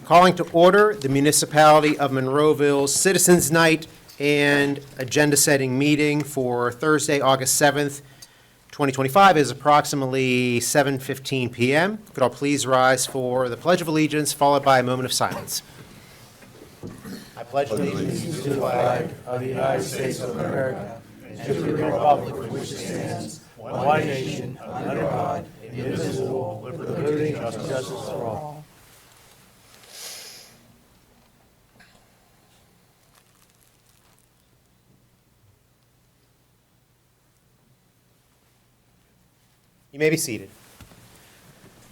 Calling to order the Municipality of Monroeville's Citizens Night and agenda-setting meeting for Thursday, August 7th, 2025 is approximately 7:15 p.m. Could all please rise for the Pledge of Allegiance, followed by a moment of silence. I pledge allegiance to the flag of the United States of America and to the republic for which it stands, one nation, under God, indivisible, with liberty and justice for all. You may be seated.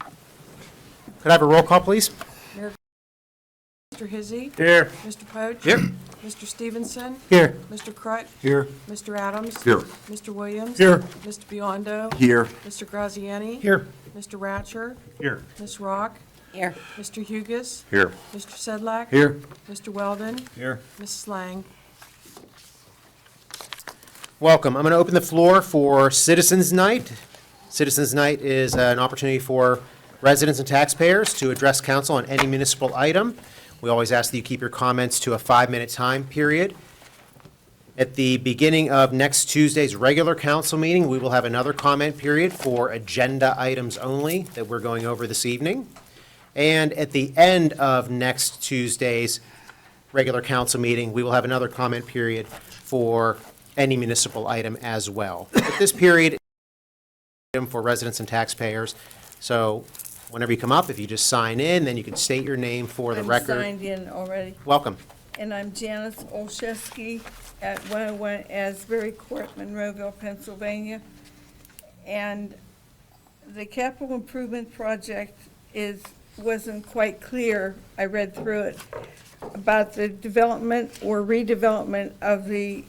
Could I have a roll call, please? Mr. Hizzy. Here. Mr. Poach. Here. Mr. Stevenson. Here. Mr. Crut. Here. Mr. Adams. Here. Mr. Williams. Here. Mr. Biondo. Here. Mr. Graziani. Here. Mr. Ratcher. Here. Ms. Rock. Here. Mr. Hugus. Here. Mr. Sedlak. Here. Mr. Weldon. Here. Ms. Slang. Welcome. I'm going to open the floor for Citizens Night. Citizens Night is an opportunity for residents and taxpayers to address council on any municipal item. We always ask that you keep your comments to a 5-minute time period. At the beginning of next Tuesday's regular council meeting, we will have another comment period for agenda items only that we're going over this evening. And at the end of next Tuesday's regular council meeting, we will have another comment period for any municipal item as well. But this period is for residents and taxpayers. So whenever you come up, if you just sign in, then you can state your name for the record. I'm signed in already. Welcome. And I'm Janice Olszewski at 101 Asbury Court, Monroeville, Pennsylvania. And the capital improvement project wasn't quite clear, I read through it, about the development or redevelopment of the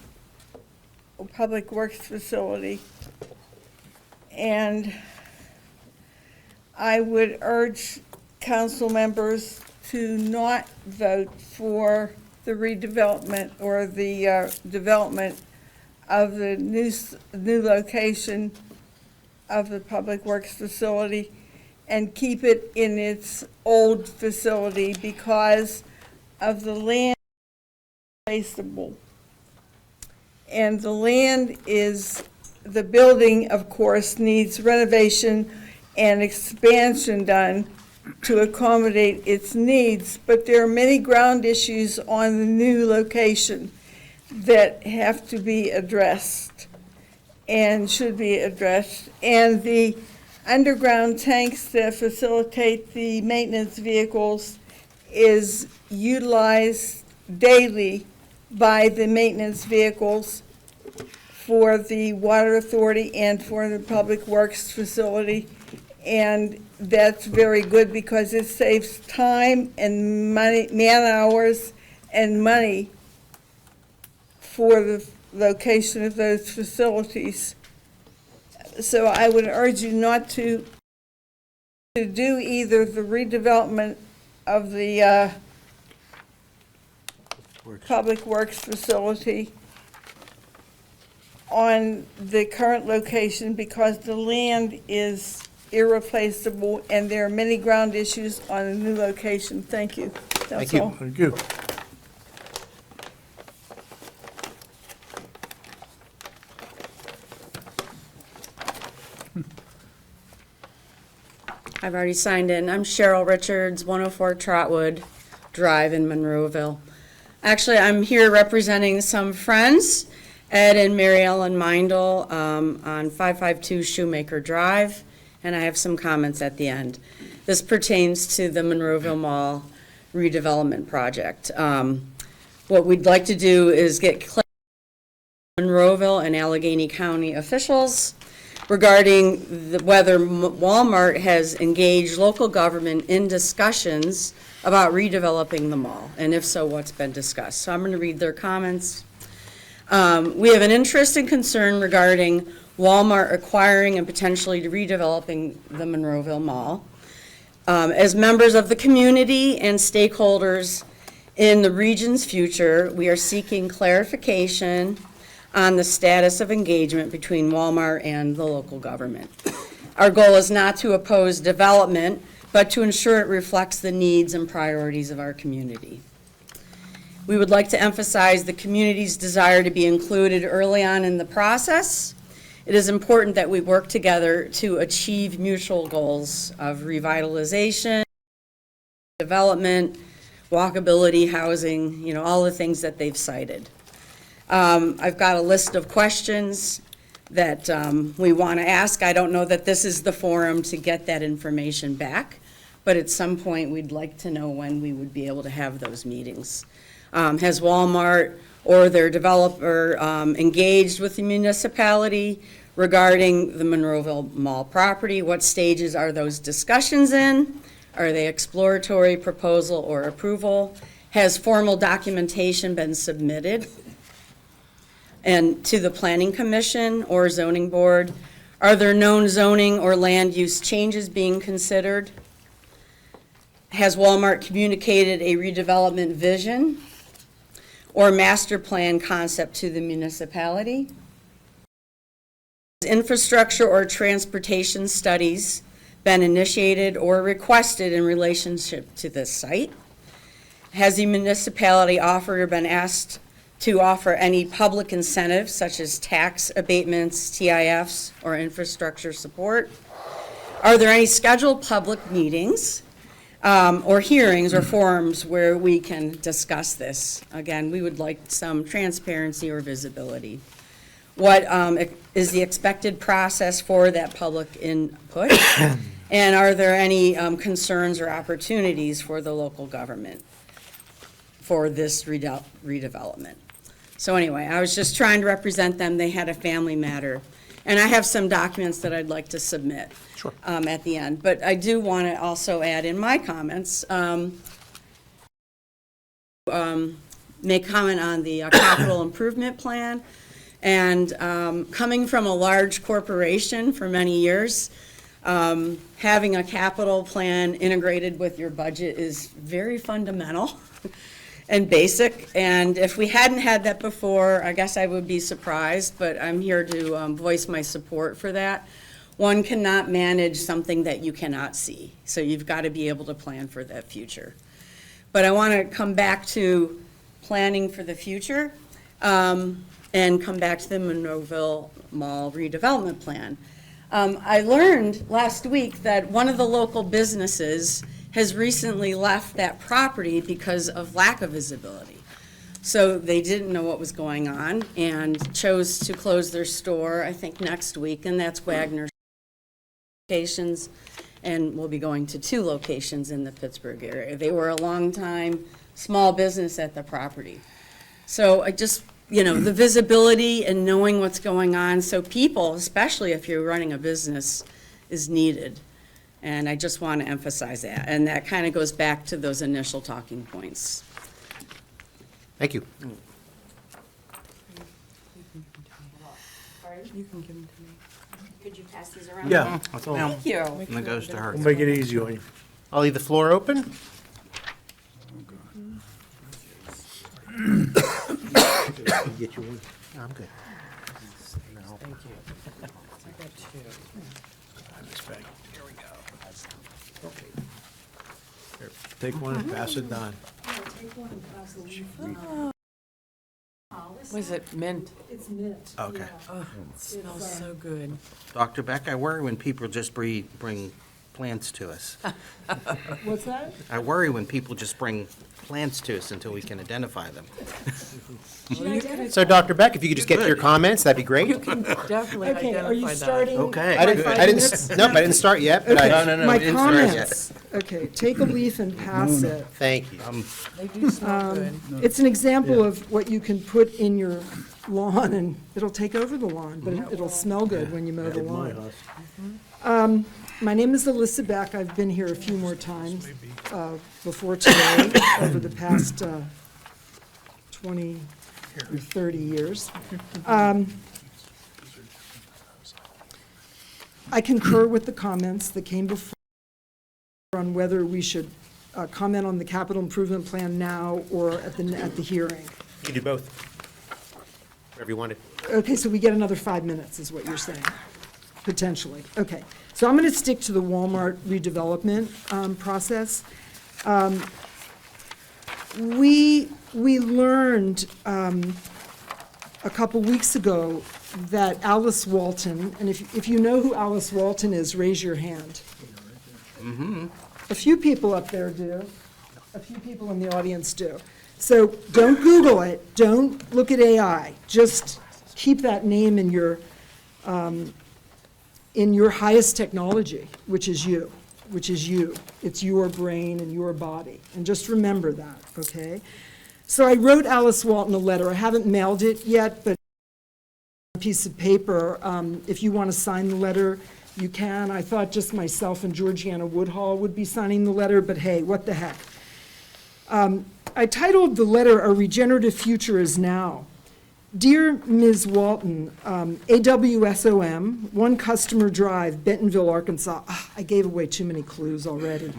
Public Works facility. And I would urge council members to not vote for the redevelopment or the development of the new location of the Public Works facility and keep it in its old facility because of the land placeable. And the land is, the building, of course, needs renovation and expansion done to accommodate its needs, but there are many ground issues on the new location that have to be addressed and should be addressed. And the underground tanks that facilitate the maintenance vehicles is utilized daily by the maintenance vehicles for the Water Authority and for the Public Works facility. And that's very good because it saves time and money, man hours and money for the location of those facilities. So I would urge you not to do either the redevelopment of the Public Works facility on the current location because the land is irreplaceable and there are many ground issues on the new location. Thank you. That's Thank you. all. Thank you. I've already signed in. I'm Cheryl Richards, 104 Trotwood Drive in Monroeville. Actually, I'm here representing some friends, Ed and Mary Ellen Mindel, on 552 Shoemaker Drive, and I have some comments at the end. This pertains to the Monroeville Mall redevelopment project. What we'd like to do is get clarity from Monroeville and Allegheny County officials regarding whether Walmart has engaged local government in discussions about redeveloping the mall, and if so, what's been discussed. So I'm going to read their comments. We have an interest and concern regarding Walmart acquiring and potentially redeveloping the Monroeville Mall. As members of the community and stakeholders in the region's future, we are seeking clarification on the status of engagement between Walmart and the local government. Our goal is not to oppose development, but to ensure it reflects the needs and priorities of our community. We would like to emphasize the community's desire to be included early on in the process. It is important that we work together to achieve mutual goals of revitalization, development, walkability, housing, you know, all the things that they've cited. I've got a list of questions that we want to ask. I don't know that this is the forum to get that information back, but at some point, we'd like to know when we would be able to have those meetings. Has Walmart or their developer engaged with the municipality regarding the Monroeville Mall property? What stages are those discussions in? Are they exploratory, proposal, or approval? Has formal documentation been submitted? And to the Planning Commission or Zoning Board, are there known zoning or land use changes being considered? Has Walmart communicated a redevelopment vision or master plan concept to the municipality? Has infrastructure or transportation studies been initiated or requested in relationship to this site? Has the municipality offered or been asked to offer any public incentives such as tax abatements, TIFs, or infrastructure support? Are there any scheduled public meetings or hearings or forums where we can discuss this? Again, we would like some transparency or visibility. What is the expected process for that public input? And are there any concerns or opportunities for the local government for this redevelopment? So anyway, I was just trying to represent them. They had a family matter. And I have some documents that I'd like to submit at the end. But I do want to also add in my comments, make comment on the capital improvement plan. And coming from a large corporation for many years, having a capital plan integrated with your budget is very fundamental and basic. And if we hadn't had that before, I guess I would be surprised, but I'm here to voice my support for that. One cannot manage something that you cannot see, so you've got to be able to plan for that future. But I want to come back to planning for the future and come back to the Monroeville Mall redevelopment plan. I learned last week that one of the local businesses has recently left that property because of lack of visibility. So they didn't know what was going on and chose to close their store, I think, next week, and that's Wagner's locations, and we'll be going to 2 locations in the Pittsburgh area. They were a long-time small business at the property. So I just, you know, the visibility and knowing what's going on, so people, especially if you're running a business, is needed. And I just want to emphasize that. And that kind of goes back to those initial talking points. Thank you. You can give them to me. Could you pass these around? Yeah. Thank you. And it goes to her. We'll make it easy on you. I'll leave the floor open. Get you one. I'm good. Here we go. Okay. Here, take one and pass it down. Was it mint? Okay. Oh, it smells so good. Dr. Beck, I worry when people just bring plants to us. What's that? I worry when people just bring plants to us until we can identify them. So, Dr. Beck, if you could just get to your comments, that'd be great. You can definitely Okay, identify that. are you starting? Okay. I didn't, Five I didn't, minutes? nope, I didn't start yet, but I, No, My we didn't start yet. comments. Okay, take a leaf and pass it. thank you. They do smell good. It's an example of what you can put in your lawn, and it'll take over the lawn, but it'll smell good when you mow the Did my lawn. house. My name is Alyssa Beck. I've been here a few more times before today, over the past 20 or 30 years. I concur with the comments that came before on whether we should comment on the capital improvement plan now or at the hearing. You can do both. Whatever you wanted. Okay, so we get another 5 minutes, is what you're saying. potentially. Okay, so I'm going to stick to the Walmart redevelopment process. We learned a couple weeks ago that Alice Walton, and if you know who Alice Walton is, raise your hand. A few people up there do. A few people in the audience do. So don't Google it, don't look at AI, just keep that name in your highest technology, which is you. It's your brain and your body, and just remember that, okay? So I wrote Alice Walton a letter. I haven't mailed it yet, but a piece of paper, if you want to sign the letter, you can. I thought just myself and Georgiana Woodhall would be signing the letter, but hey, what the heck. I titled the letter, "A Regenerative Future is Now." Dear Ms. Walton, AWSOM, 1 Customer Drive, Bentonville, Arkansas. I gave away too many clues already.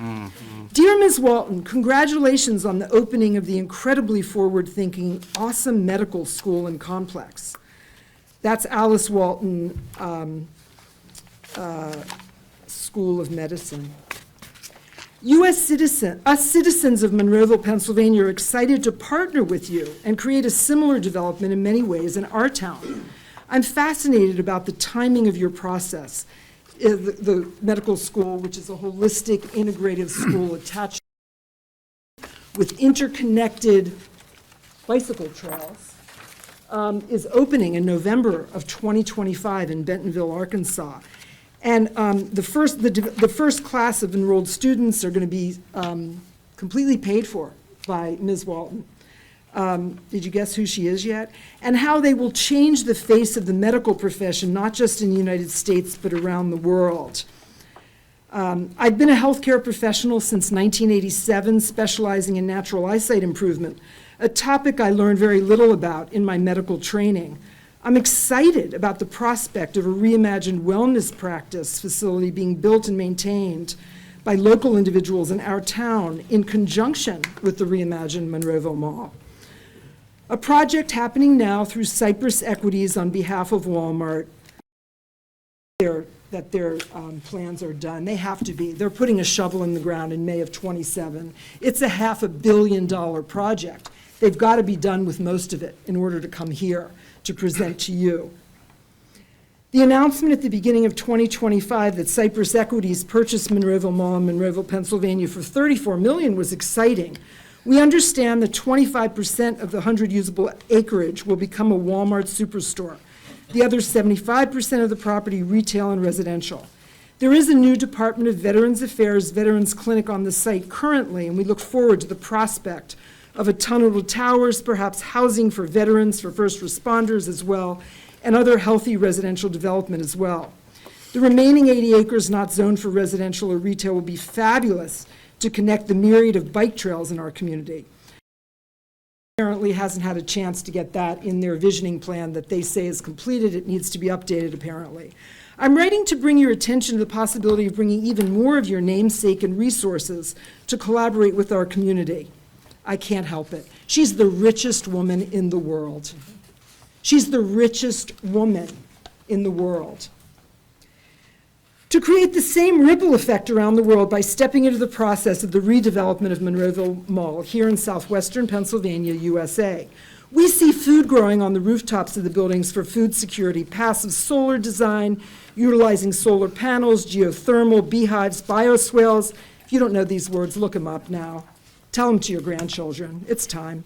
Dear Ms. Walton, congratulations on the opening of the incredibly forward-thinking, awesome medical school and complex. That's Alice Walton School of Medicine. us citizens of Monroeville, Pennsylvania are excited to partner with you and create a similar development in many ways in our town. I'm fascinated about the timing of your process. The medical school, which is a holistic, integrative school attached with interconnected bicycle trails, is opening in November of 2025 in Bentonville, Arkansas. And the first class of enrolled students are going to be completely paid for by Ms. Walton. Did you guess who she is yet? And how they will change the face of the medical profession, not just in the United States, but around the world. I've been a healthcare professional since 1987, specializing in natural eyesight improvement, a topic I learned very little about in my medical training. I'm excited about the prospect of a reimagined wellness practice facility being built and maintained by local individuals in our town in conjunction with the reimagined Monroeville Mall. A project happening now through Cypress Equities on behalf of Walmart, that their plans are done. They have to be. They're putting a shovel in the ground in May of '27. It's a $500 million project. They've got to be done with most of it in order to come here to present to you. The announcement at the beginning of 2025 that Cypress Equities purchased Monroeville Mall in Monroeville, Pennsylvania for $34 million was exciting. We understand that 25% of the 100 usable acreage will become a Walmart superstore. The other 75% of the property retail and residential. There is a new Department of Veterans Affairs Veterans Clinic on the site currently, and we look forward to the prospect of a tunnel to towers, perhaps housing for veterans, for first responders as well, and other healthy residential development as well. The remaining 80 acres not zoned for residential or retail will be fabulous to connect the myriad of bike trails in our community. Apparently hasn't had a chance to get that in their visioning plan that they say is completed. It needs to be updated, apparently. I'm writing to bring your attention to the possibility of bringing even more of your namesake and resources to collaborate with our community. I can't help it. She's the richest woman in the world. She's the richest woman in the world. To create the same ripple effect around the world by stepping into the process of the redevelopment of Monroeville Mall here in southwestern Pennsylvania, USA. We see food growing on the rooftops of the buildings for food security, passive solar design, utilizing solar panels, geothermal, beehives, bioswales. If you don't know these words, look them up now. Tell them to your grandchildren. It's time.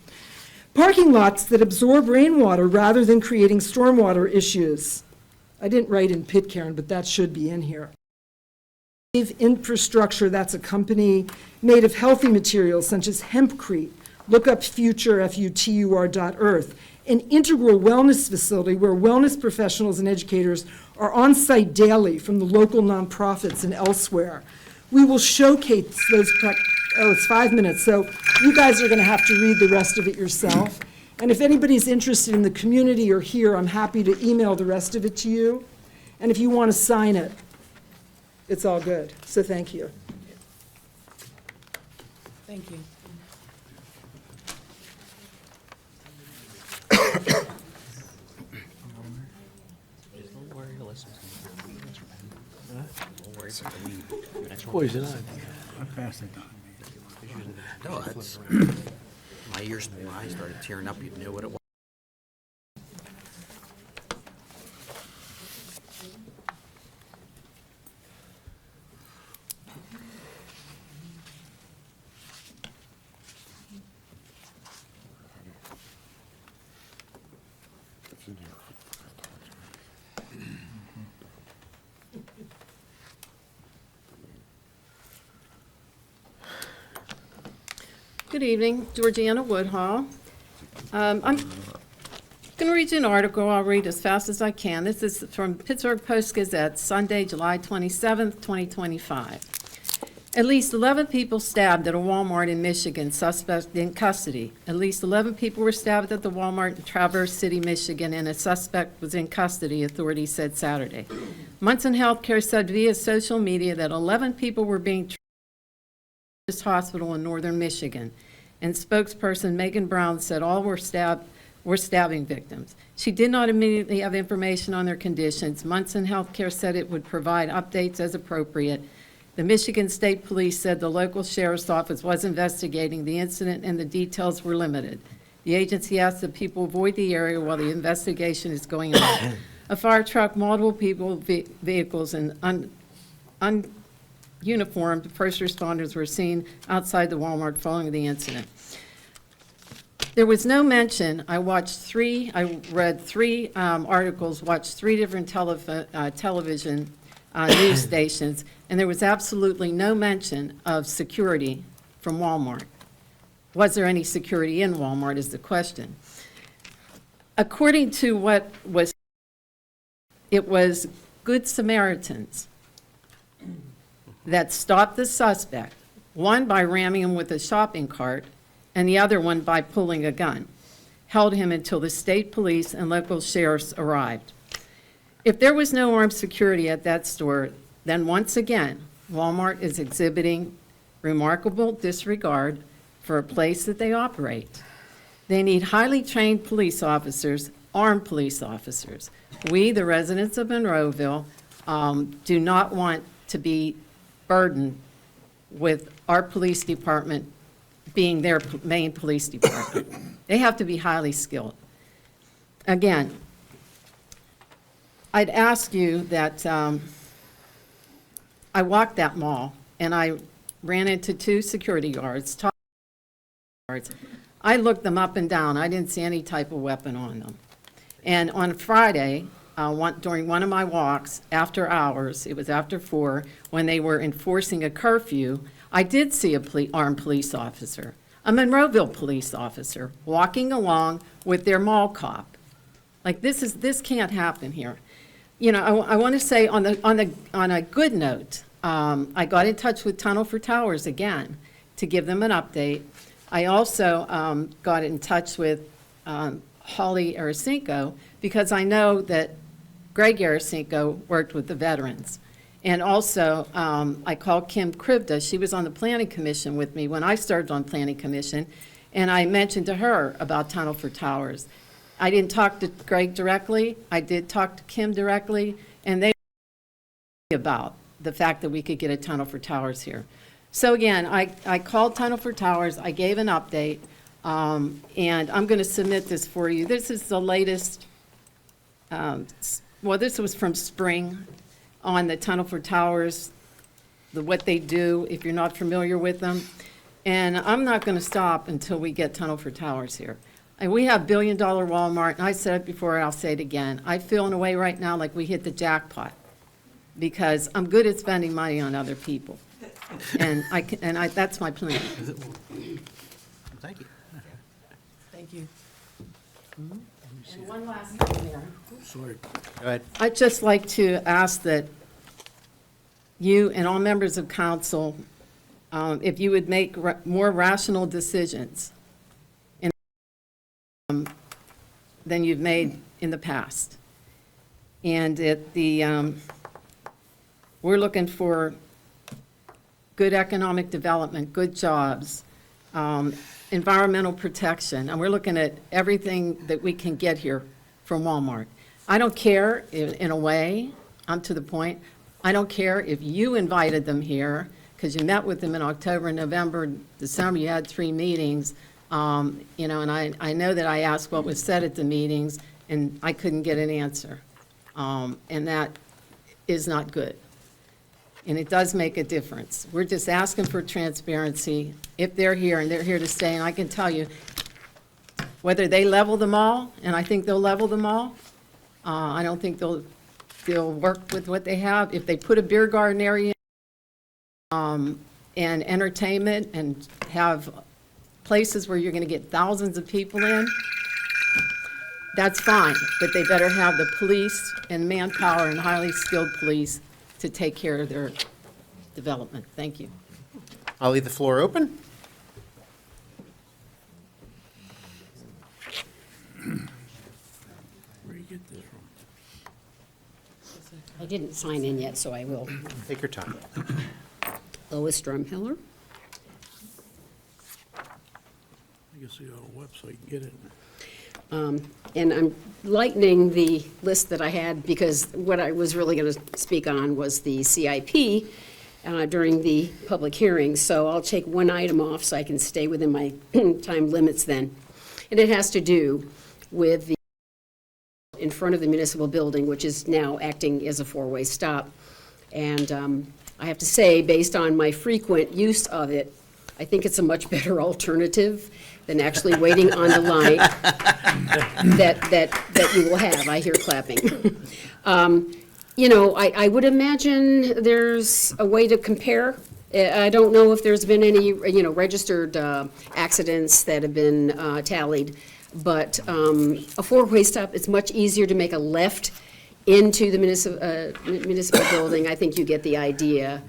Parking lots that absorb rainwater rather than creating stormwater issues. I didn't write in Pitcairn, but that should be in here. Infrastructure, that's a company made of healthy materials such as hempcrete. Look up future, futur.earth. An integral wellness facility where wellness professionals and educators are on site daily from the local nonprofits and elsewhere. We will showcase those, it's 5 minutes, so you guys are going to have to read the rest of it yourself. And if anybody's interested in the community or here, I'm happy to email the rest of it to you. And if you want to sign it, it's all good. So thank you. Thank you. Poison ivy. No, that's, my ears, my eyes started tearing up, you knew what it was. Good evening, Georgiana Woodhall. I'm going to read you an article. I'll read as fast as I can. This is from Pittsburgh Post-Gazette, Sunday, July 27th, 2025. At least 11 people stabbed at a Walmart in Michigan, suspect in custody. At least 11 people were stabbed at the Walmart in Traverse City, Michigan, and a suspect was in custody, authorities said Saturday. Munson Healthcare said via social media that 11 people were being treated at this hospital in northern Michigan, and spokesperson Megan Brown said all were stabbing victims. She did not immediately have information on their conditions. Munson Healthcare said it would provide updates as appropriate. The Michigan State Police said the local sheriff's office was investigating the incident and the details were limited. The agency asked that people avoid the area while the investigation is going on. A fire truck, multiple vehicles, and uniformed first responders were seen outside the Walmart following the incident. There was no mention, I read three articles, watched three different television news stations, and there was absolutely no mention of security from Walmart. Was there any security in Walmart is the question. According to what was, it was Good Samaritans that stopped the suspect, one by ramming him with a shopping cart, and the other one by pulling a gun, held him until the state police and local sheriffs arrived. If there was no armed security at that store, then once again, Walmart is exhibiting remarkable disregard for a place that they operate. They need highly trained police officers, armed police officers. We, the residents of Monroeville, do not want to be burdened with our police department being their main police department. They have to be highly skilled. Again, I'd ask you that, I walked that mall and I ran into two security guards, top guards. I looked them up and down. I didn't see any type of weapon on them. And on Friday, during one of my walks, after hours, it was after 4, when they were enforcing a curfew, I did see a armed police officer, a Monroeville police officer, walking along with their mall cop. Like, this can't happen here. You know, I want to say on a good note, I got in touch with Tunnel for Towers again to give them an update. I also got in touch with Holly Arasinko because I know that Greg Arasinko worked with the veterans. And also, I called Kim Krivda. She was on the Planning Commission with me when I started on Planning Commission, and I mentioned to her about Tunnel for Towers. I didn't talk to Greg directly. I did talk to Kim directly, and they about the fact that we could get a Tunnel for Towers here. So again, I called Tunnel for Towers. I gave an update, and I'm going to submit this for you. This is the latest, well, this was from spring on the Tunnel for Towers, what they do, if you're not familiar with them. And I'm not going to stop until we get Tunnel for Towers here. And we have billion-dollar Walmart, and I said it before, I'll say it again. I feel in a way right now like we hit the jackpot because I'm good at spending money on other people. And that's my plan. Thank you. Thank you. And one last thing there. Sorry. Go ahead. I'd just like to ask that you and all members of council, if you would make more rational decisions than you've made in the past. And we're looking for good economic development, good jobs, environmental protection, and we're looking at everything that we can get here from Walmart. I don't care, in a way, I'm to the point, I don't care if you invited them here, because you met with them in October, November, December, you had 3 meetings. You know, and I know that I asked what was said at the meetings, and I couldn't get an answer. And that is not good. And it does make a difference. We're just asking for transparency if they're here, and they're here to stay. And I can tell you, whether they level them all, and I think they'll level them all, I don't think they'll work with what they have. If they put a beer garden area and entertainment and have places where you're going to get thousands of people in, that's fine, but they better have the police and manpower and highly skilled police to take care of their development. Thank you. I'll leave the floor open. Where do you get this from? I didn't sign in yet, so I will. Take your time. Lois Drumheller. I guess you go on a website and get it. And I'm lightening the list that I had because what I was really going to speak on was the CIP during the public hearing. So I'll take one item off so I can stay within my time limits then. And it has to do with the in front of the municipal building, which is now acting as a 4-way stop. And I have to say, based on my frequent use of it, I think it's a much better alternative than actually waiting on the line that you will have. I hear clapping. You know, I would imagine there's a way to compare. I don't know if there's been any, you know, registered accidents that have been tallied, but a 4-way stop, it's much easier to make a left into the municipal building. I think you get the idea.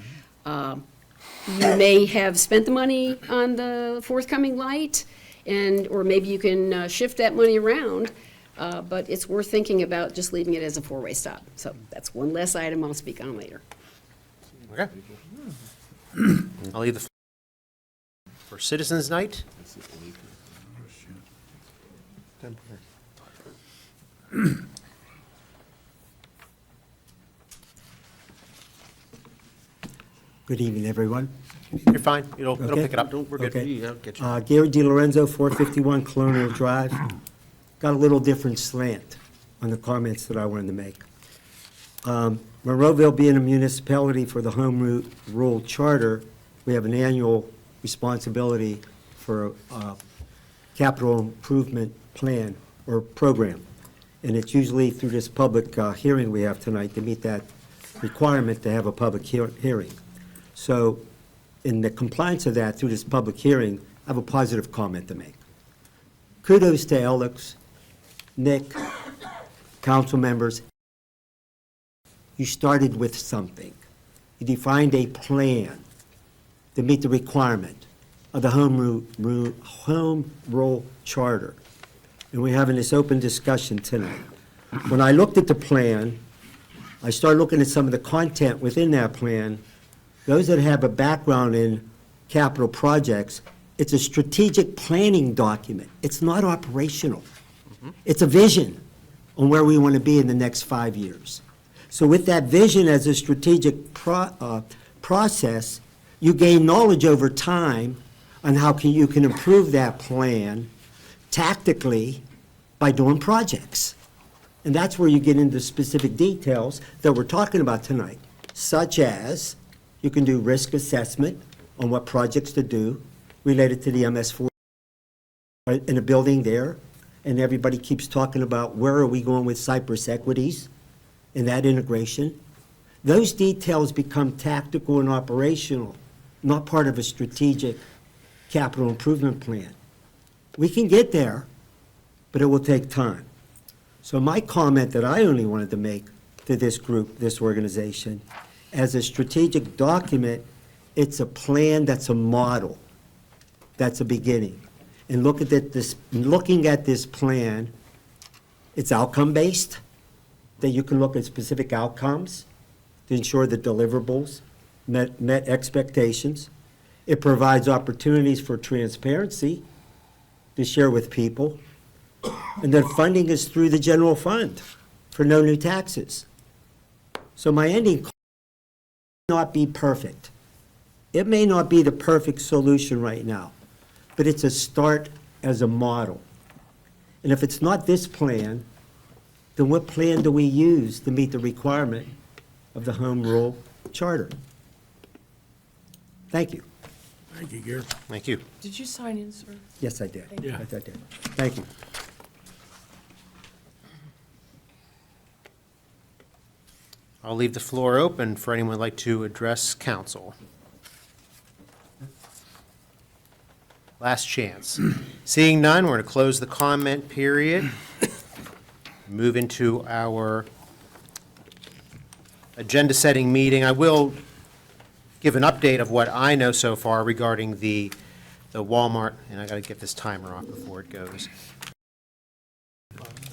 You may have spent the money on the forthcoming light, or maybe you can shift that money around, but it's worth thinking about just leaving it as a 4-way stop. So that's one less item I'll speak on later. Okay. I'll leave the floor for Citizens Night. Good evening, everyone. You're fine. It'll Okay. pick it up. We're good. Okay. Yeah, I'll get you. Gary DiLorenzo, 451 Colonial Drive. Got a little different slant on the comments that I wanted to make. Monroeville being a municipality for the Home Rule Charter, we have an annual responsibility for a capital improvement plan or program. And it's usually through this public hearing we have tonight to meet that requirement to have a public hearing. So in the compliance of that, through this public hearing, I have a positive comment to make. Kudos to Alex, Nick, council members. You started with something. You defined a plan to meet the requirement of the Home Rule Charter. And we're having this open discussion tonight. When I looked at the plan, I started looking at some of the content within that plan. Those that have a background in capital projects, it's a strategic planning document. It's not operational. It's a vision on where we want to be in the next 5 years. So with that vision as a strategic process, you gain knowledge over time on how you can improve that plan tactically by doing projects. And that's where you get into specific details that we're talking about tonight, such as you can do risk assessment on what projects to do related to the MS4 in a building there. And everybody keeps talking about where are we going with Cypress equities and that integration. Those details become tactical and operational, not part of a strategic capital improvement plan. We can get there, but it will take time. So my comment that I only wanted to make to this group, this organization, as a strategic document, it's a plan that's a model, that's a beginning. And looking at this plan, it's outcome-based, that you can look at specific outcomes to ensure the deliverables met expectations. It provides opportunities for transparency to share with people. And then funding is through the general fund for no new taxes. So my ending not be perfect. It may not be the perfect solution right now, but it's a start as a model. And if it's not this plan, then what plan do we use to meet the requirement of the Home Rule Charter? Thank you. Thank you, Gary. Thank you. Did you sign in, sir? Yes, I did. you. Yes, I did. Thank you. I'll leave the floor open for anyone who'd like to address council. Last chance. Seeing none, we're going to close the comment period, move into our agenda-setting meeting. I will give an update of what I know so far regarding the Walmart, and I got to get this timer off before it goes.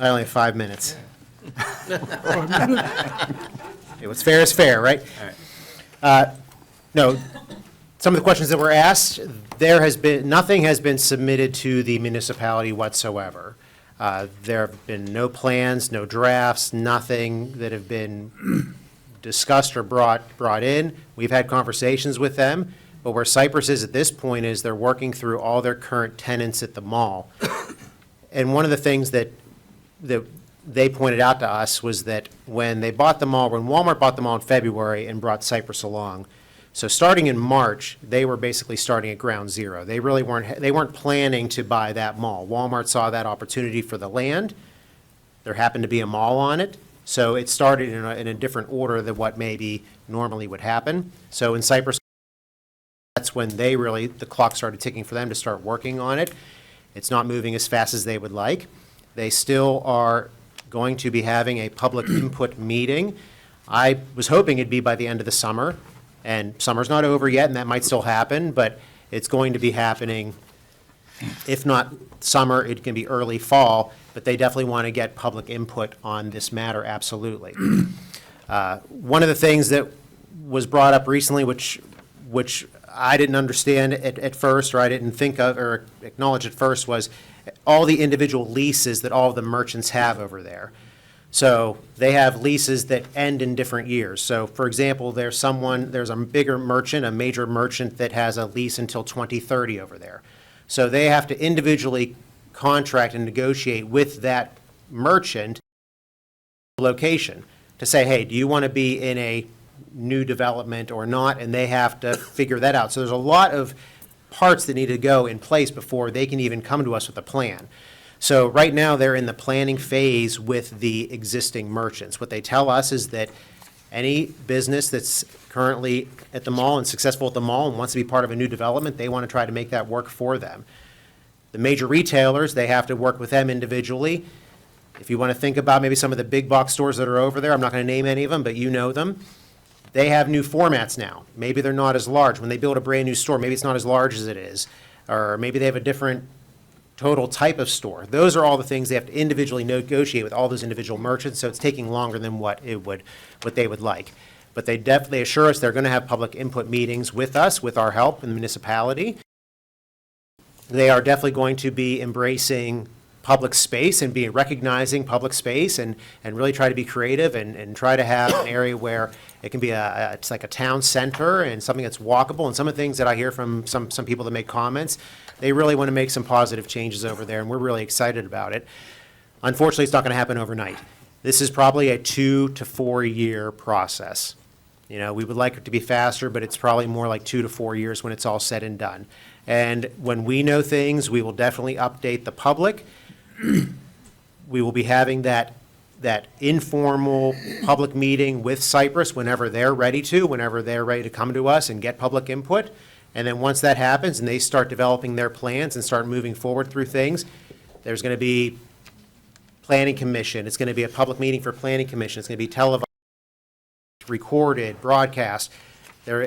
I only have 5 minutes. Okay, what's fair is fair, right? No, some of the questions that were asked, nothing has been submitted to the municipality whatsoever. There have been no plans, no drafts, nothing that have been discussed or brought in. We've had conversations with them, but where Cypress is at this point is they're working through all their current tenants at the mall. And one of the things that they pointed out to us was that when Walmart bought the mall in February and brought Cypress along, so starting in March, they were basically starting at ground zero. They weren't planning to buy that mall. Walmart saw that opportunity for the land. There happened to be a mall on it, so it started in a different order than what maybe normally would happen. So in Cypress, that's when the clock started ticking for them to start working on it. It's not moving as fast as they would like. They still are going to be having a public input meeting. I was hoping it'd be by the end of the summer, and summer's not over yet, and that might still happen, but it's going to be happening, if not summer, it can be early fall, but they definitely want to get public input on this matter, absolutely. One of the things that was brought up recently, which I didn't understand at first, or I didn't think of or acknowledge at first, was all the individual leases that all of the merchants have over there. So they have leases that end in different years. So for example, there's a bigger merchant, a major merchant that has a lease until 2030 over there. So they have to individually contract and negotiate with that merchant location to say, hey, do you want to be in a new development or not? And they have to figure that out. So there's a lot of parts that need to go in place before they can even come to us with a plan. So right now, they're in the planning phase with the existing merchants. What they tell us is that any business that's currently at the mall and successful at the mall and wants to be part of a new development, they want to try to make that work for them. The major retailers, they have to work with them individually. If you want to think about maybe some of the big box stores that are over there, I'm not going to name any of them, but you know them. They have new formats now. Maybe they're not as large. When they build a brand new store, maybe it's not as large as it is. Or maybe they have a different total type of store. Those are all the things they have to individually negotiate with all those individual merchants, so it's taking longer than what they would like. But they definitely assure us they're going to have public input meetings with us, with our help in the municipality. They are definitely going to be embracing public space and recognizing public space and really try to be creative and try to have an area where it can be it's like a town center and something that's walkable. And some of the things that I hear from some people that make comments, they really want to make some positive changes over there, and we're really excited about it. Unfortunately, it's not going to happen overnight. This is probably a 2 to 4 year process. You know, we would like it to be faster, but it's probably more like 2 to 4 years when it's all said and done. And when we know things, we will definitely update the public. We will be having that informal public meeting with Cypress whenever they're ready to come to us and get public input. And then once that happens and they start developing their plans and start moving forward through things, there's going to be planning commission. It's going to be a public meeting for planning commission. It's going to be televised, recorded, broadcast. There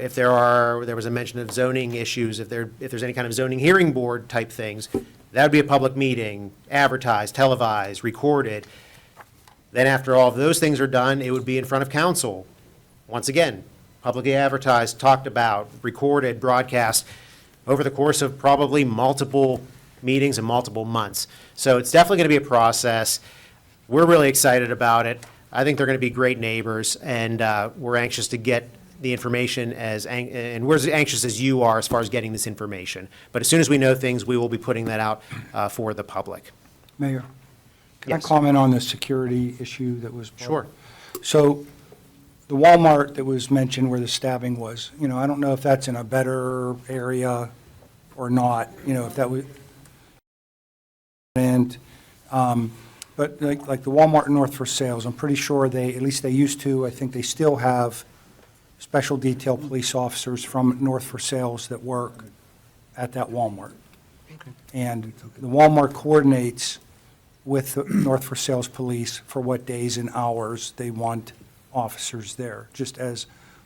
was a mention of zoning issues. If there's any kind of zoning hearing board type things, that would be a public meeting, advertised, televised, recorded. Then after all of those things are done, it would be in front of council. Once again, publicly advertised, talked about, recorded, broadcast over the course of probably multiple meetings and multiple months. So it's definitely going to be a process. We're really excited about it. I think they're going to be great neighbors, and we're anxious to get the information and we're as anxious as you are as far as getting this information. But as soon as we know things, we will be putting that out for the public. Mayor, can I Yes. comment on the security issue that was brought Sure. up? So the Walmart that was mentioned where the stabbing was, I don't know if that's in a better area or not, if that was. And, but like the Walmart North for Sales, I'm pretty sure at least they used to, I think they still have special detail police officers from North for Sales that work at that Walmart. And the Walmart coordinates with the North for Sales Police for what days and hours they want officers there, just as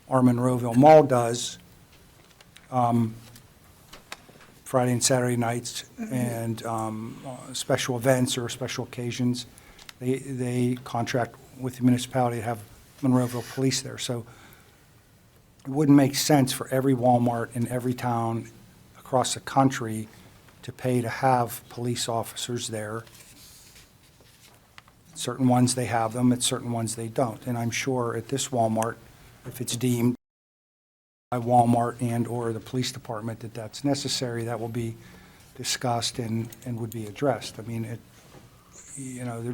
our Monroeville Mall does, Friday and Saturday nights, and special events or special occasions. They contract with the municipality to have Monroeville Police there. So it wouldn't make sense for every Walmart in every town across the country to pay to have police officers there. Certain ones they have them, at certain ones they don't. And I'm sure at this Walmart, if it's deemed by Walmart and/or the police department that that's necessary, that will be discussed and would be addressed. I mean, they're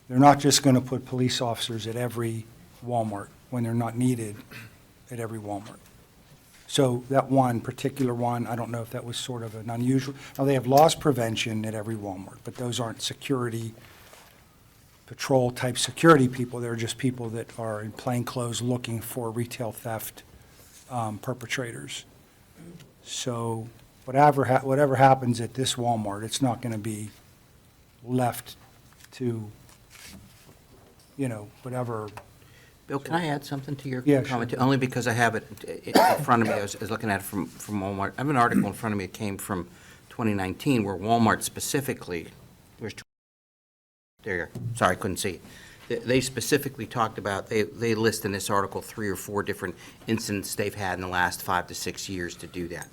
not just going to put police officers at every Walmart when they're not needed at every Walmart. So that one, particular one, I don't know if that was sort of an unusual. Now, they have loss prevention at every Walmart, but those aren't security, patrol-type security people. They're just people that are in plain clothes looking for retail theft perpetrators. So whatever happens at this Walmart, it's not going to be left to, whatever. Bill, can I add something to your Yeah, comment? sure. Only because I have it in front of me. I was looking at it from Walmart. I have an article in front of me. It came from 2019 where Walmart specifically, there you are. Sorry, I couldn't see it. They specifically talked about, they list in this article 3 or 4 different incidents they've had in the last 5 to 6 years to do that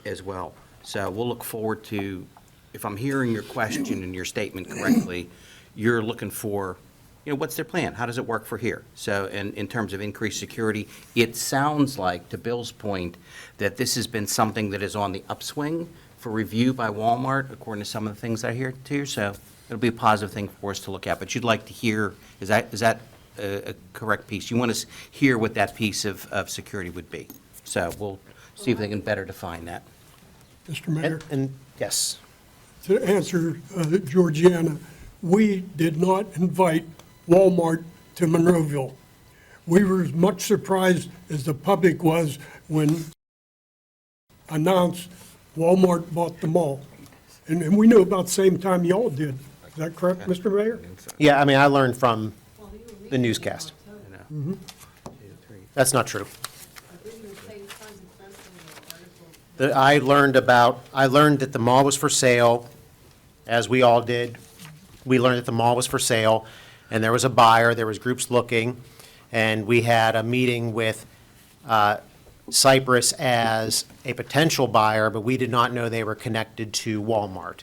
as well. So we'll look forward to, if I'm hearing your question and your statement correctly, you're looking for, what's their plan? How does it work for here? So in terms of increased security, it sounds like, to Bill's point, that this has been something that is on the upswing for review by Walmart, according to some of the things I hear too. So it'll be a positive thing for us to look at. But you'd like to hear, is that a correct piece? You want to hear what that piece of security would be. So we'll see if they can better define that. Mr. Mayor, And yes, to answer Georgiana, we did not invite Walmart to Monroeville. We were as much surprised as the public was when announced Walmart bought the mall. And we knew about the same time y'all did. Is that correct, Mr. Mayor? yeah, I mean, I learned from the newscast. That's not true. I learned that the mall was for sale, as we all did. We learned that the mall was for sale, and there was a buyer, there was groups looking, and we had a meeting with Cypress as a potential buyer, but we did not know they were connected to Walmart.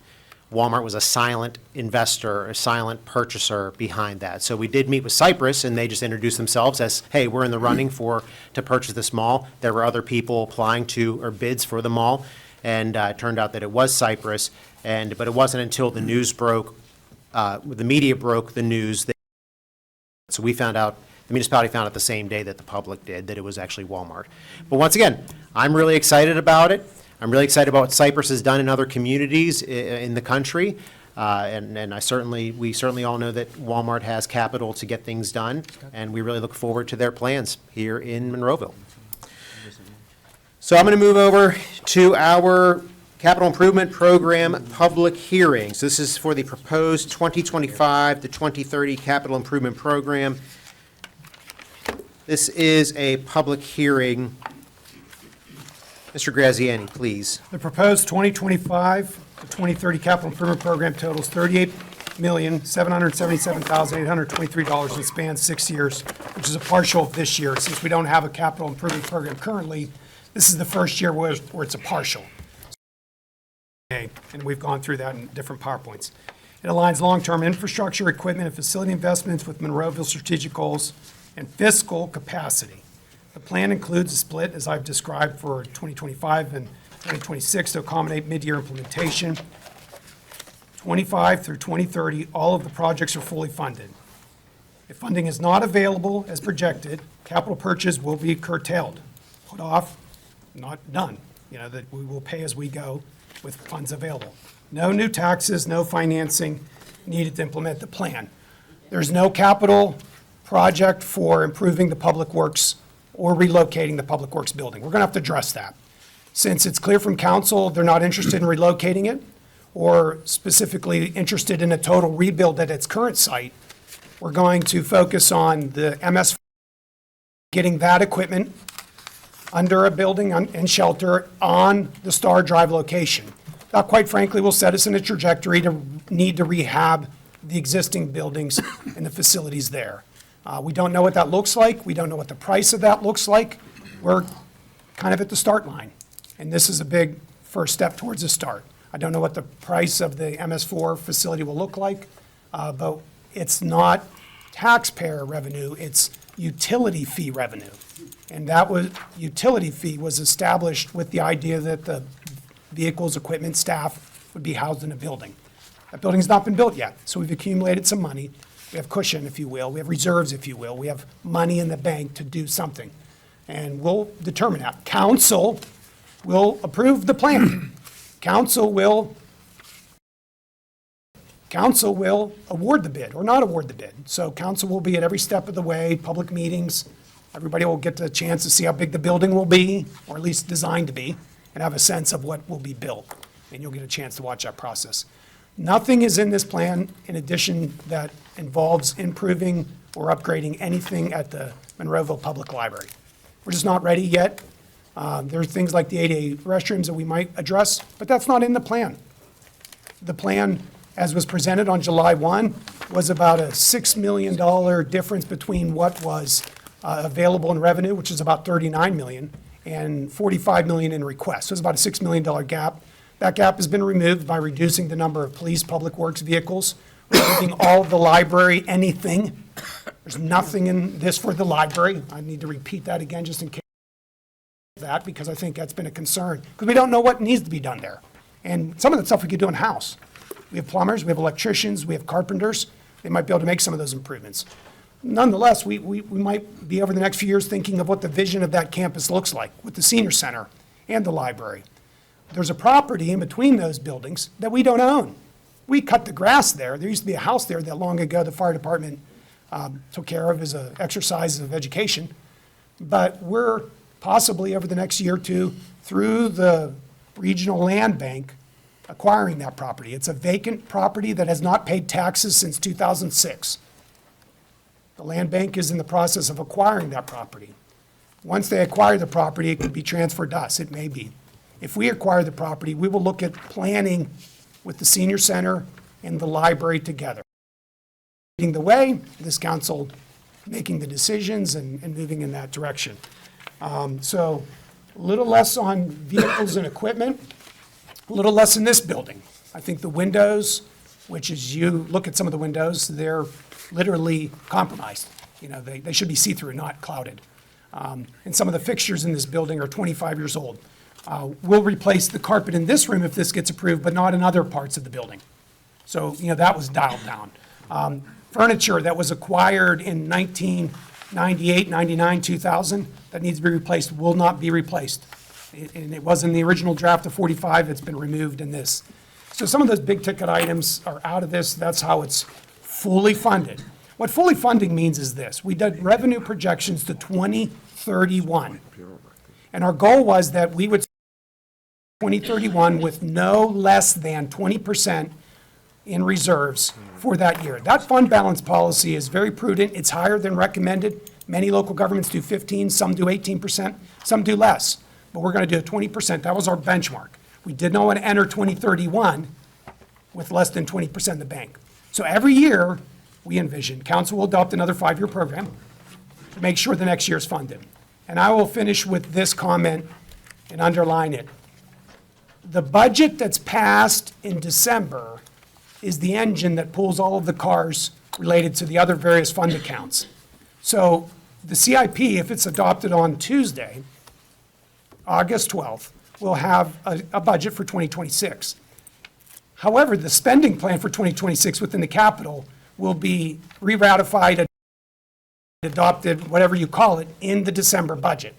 Walmart was a silent investor, a silent purchaser behind that. So we did meet with Cypress, and they just introduced themselves as, hey, we're in the running to purchase this mall. There were other people applying to, or bids for the mall, and it turned out that it was Cypress. But it wasn't until the news broke, the media broke the news. So we found out, the municipality found out the same day that the public did, that it was actually Walmart. But once again, I'm really excited about it. I'm really excited about what Cypress has done in other communities in the country. And we certainly all know that Walmart has capital to get things done, and we really look forward to their plans here in Monroeville. So I'm going to move over to our Capital Improvement Program public hearing. So this is for the proposed 2025 to 2030 Capital Improvement Program. This is a public hearing. Mr. Graziani, please. The proposed 2025 to 2030 capital improvement program totals $38,777,823 and spans 6 years, which is a partial of this year. Since we don't have a capital improvement program currently, this is the first year where it's a partial. And we've gone through that in different PowerPoints. It aligns long-term infrastructure, equipment, and facility investments with Monroeville strategic goals and fiscal capacity. The plan includes a split, as I've described, for 2025 and 2026 to accommodate mid-year implementation. 25 through 2030, all of the projects are fully funded. If funding is not available as projected, capital purchase will be curtailed, put off, not done. You know, that we will pay as we go with funds available. No new taxes, no financing needed to implement the plan. There's no capital project for improving the public works or relocating the public works building. We're going to have to address that. Since it's clear from council, they're not interested in relocating it or specifically interested in a total rebuild at its current site, we're going to focus on the MS, getting that equipment under a building and shelter on the Star Drive location. That, quite frankly, will set us in a trajectory to need to rehab the existing buildings and the facilities there. We don't know what that looks like. We don't know what the price of that looks like. We're kind of at the start line, and this is a big first step towards a start. I don't know what the price of the MS4 facility will look like, but it's not taxpayer revenue, it's utility fee revenue. And that utility fee was established with the idea that the vehicles, equipment, staff would be housed in a building. That building's not been built yet, so we've accumulated some money. We have cushion, if you will. We have reserves, if you will. We have money in the bank to do something. And we'll determine that. Council will approve the plan. Council will award the bid or not award the bid. So council will be at every step of the way, public meetings. Everybody will get the chance to see how big the building will be, or at least designed to be, and have a sense of what will be built. And you'll get a chance to watch that process. Nothing is in this plan in addition that involves improving or upgrading anything at the Monroeville Public Library. We're just not ready yet. There are things like the 8A restrooms that we might address, but that's not in the plan. The plan, as was presented on July 1, was about a $6 million difference between what was available in revenue, which is about $39 million, and $45 million in requests. So it's about a $6 million gap. That gap has been removed by reducing the number of police public works vehicles, removing all of the library, anything. There's nothing in this for the library. I need to repeat that again just in case of that, because I think that's been a concern, because we don't know what needs to be done there. And some of that stuff we could do in-house. We have plumbers, we have electricians, we have carpenters. They might be able to make some of those improvements. Nonetheless, we might be over the next few years thinking of what the vision of that campus looks like with the senior center and the library. There's a property in between those buildings that we don't own. We cut the grass there. There used to be a house there that long ago the fire department took care of as an exercise of education. But we're possibly over the next year or two, through the regional land bank, acquiring that property. It's a vacant property that has not paid taxes since 2006. The land bank is in the process of acquiring that property. Once they acquire the property, it could be transferred to us. It may be. If we acquire the property, we will look at planning with the senior center and the library together. Leading the way, this council making the decisions and moving in that direction. So a little less on vehicles and equipment, a little less in this building. I think the windows, which is, you look at some of the windows, they're literally compromised. You know, they should be see-through, not clouded. And some of the fixtures in this building are 25 years old. We'll replace the carpet in this room if this gets approved, but not in other parts of the building. So, you know, that was dialed down. Furniture that was acquired in 1998, 99, 2000, that needs to be replaced, will not be replaced. And it was in the original draft of 45, it's been removed in this. So some of those big ticket items are out of this. That's how it's fully funded. What fully funding means is this. We did revenue projections to 2031. And our goal was that we would 2031 with no less than 20% in reserves for that year. That fund balance policy is very prudent. It's higher than recommended. Many local governments do 15, some do 18%, some do less. But we're going to do 20%. That was our benchmark. We did not want to enter 2031 with less than 20% in the bank. So every year, we envision, council will adopt another 5-year program to make sure the next year is funded. And I will finish with this comment and underline it. The budget that's passed in December is the engine that pulls all of the cars related to the other various fund accounts. So The CIP, if it's adopted on Tuesday, August 12th, will have a budget for 2026. However, the spending plan for 2026 within the capital will be re-ratified, adopted, whatever you call it, in the December budget.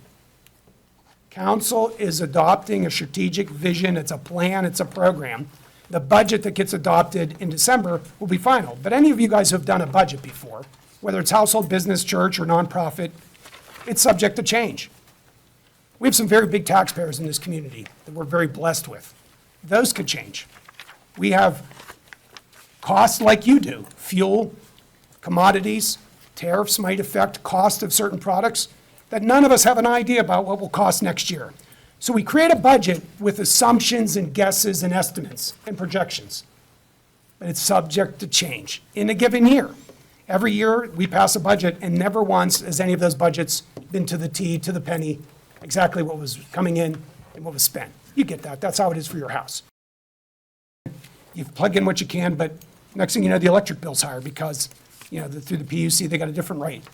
Council is adopting a strategic vision, it's a plan, it's a program. The budget that gets adopted in December will be final. But any of you guys who have done a budget before, whether it's household, business, church, or nonprofit, it's subject to change. We have some very big taxpayers in this community that we're very blessed with. Those could change. We have costs like you do, fuel, commodities, tariffs might affect cost of certain products that none of us have an idea about what will cost next year. So we create a budget with assumptions and guesses and estimates and projections. But it's subject to change in a given year. Every year, we pass a budget, and never once has any of those budgets been to the T, to the penny, exactly what was coming in and what was spent. You get that. That's how it is for your house. You plug in what you can, but next thing you know, the electric bill's higher because, through the PUC, they got a different rate.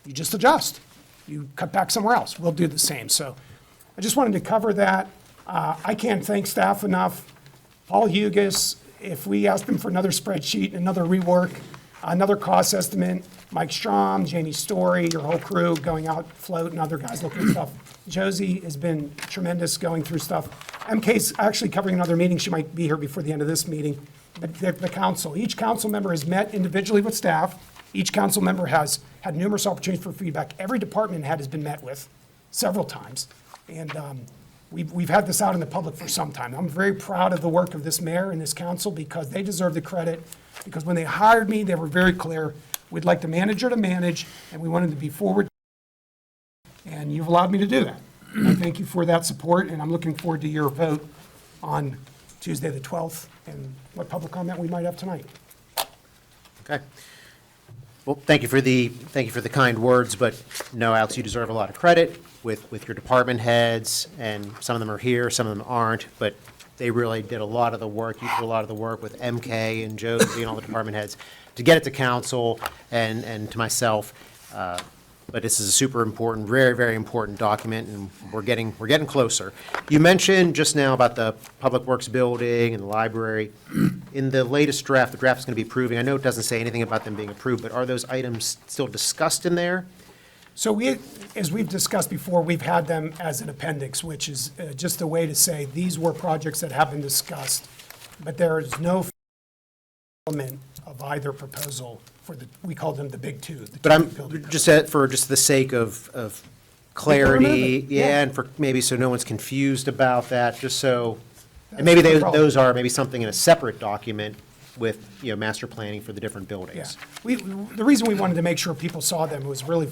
You just adjust. You cut back somewhere else. We'll do the same. So I just wanted to cover that. I can't thank staff enough. Paul Hugus, if we asked him for another spreadsheet, another rework, another cost estimate, Mike Strom, Jamie Story, your whole crew going out, Float, and other guys looking at stuff. Josie has been tremendous going through stuff. MK's actually covering another meeting. She might be here before the end of this meeting. But the council, each council member has met individually with staff. Each council member has had numerous opportunities for feedback. Every department head has been met with several times. And we've had this out in the public for some time. I'm very proud of the work of this mayor and this council because they deserve the credit. Because when they hired me, they were very clear. We'd like the manager to manage, and we wanted to be forward. And you've allowed me to do that. I thank you for that support, and I'm looking forward to your vote on Tuesday, the 12th, and what public comment we might have tonight. Okay. Well, thank you for the kind words, but no, Alex, you deserve a lot of credit with your department heads, and some of them are here, some of them aren't, but they really did a lot of the work. You did a lot of the work with MK and Josie and all the department heads to get it to council and to myself. But this is a super important, very, very important document, and we're getting closer. You mentioned just now about the Public Works building and the library. In the latest draft, the draft is going to be approving. I know it doesn't say anything about them being approved, but are those items still discussed in there? So as we've discussed before, we've had them as an appendix, which is just a way to say these were projects that have been discussed, but there is no element of either proposal for we call them the big two. But I'm just for just the sake of clarity, yeah, and for maybe so no one's confused about that, just so, and maybe those are maybe something in a separate document with, master planning for the different buildings. Yeah. The reason we wanted to make sure people saw them was really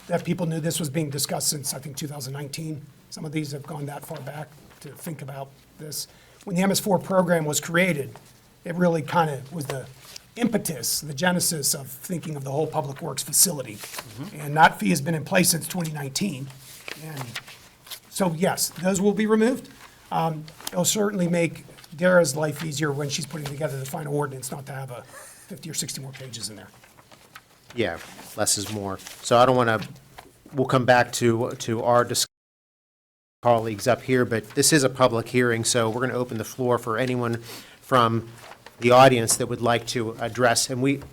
that people knew this was being discussed since, I think, 2019. Some of these have gone that far back to think about this. When the MS4 program was created, it really kind of was the impetus, the genesis of thinking of the whole Public Works facility. And that fee has been in place since 2019. And so, yes, those will be removed. It'll certainly make Dara's life easier when she's putting together the final ordinance, not to have 50 or 60 more pages in there. Yeah, less is more. So I don't want to, we'll come back to our colleagues up here, but this is a public hearing, so we're going to open the floor for anyone from the audience that would like to address, and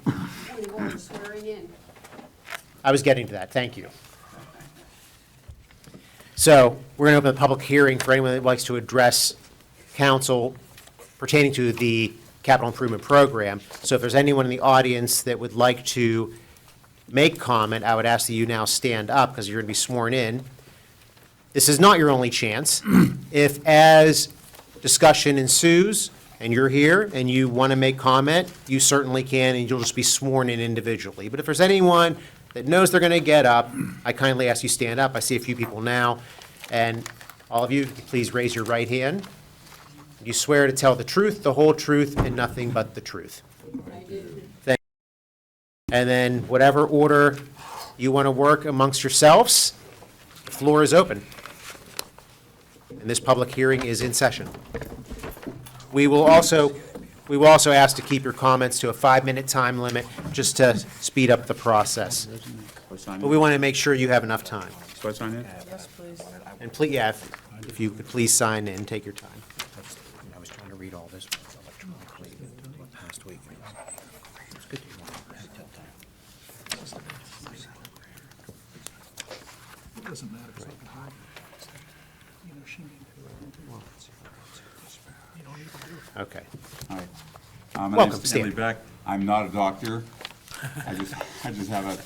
I was getting to that, thank you. So we're going to open the public hearing for anyone that likes to address council pertaining to the capital improvement program. So if there's anyone in the audience that would like to make comment, I would ask that you now stand up because you're going to be sworn in. This is not your only chance. If as discussion ensues and you're here and you want to make comment, you certainly can, and you'll just be sworn in individually. But if there's anyone that knows they're going to get up, I kindly ask you stand up. I see a few people now. And all of you, please raise your right hand. You swear to tell the truth, the whole truth, and nothing but the truth. I do. Thank you. And then whatever order you want to work amongst yourselves, the floor is open. And this public hearing is in session. We will also ask to keep your comments to a 5-minute time limit, just to speed up the process. sign But we in? want to make sure you have enough time. So I sign in? Yes, please. And please, yeah, if you could please sign in, take your time. I was trying to read all this electronically last week. It's good to It doesn't matter, because I can hide it. You know, she may you don't need to do it. Okay. Hi. My Welcome, name's Stanley Stan. Beck. I'm not a doctor. I just have a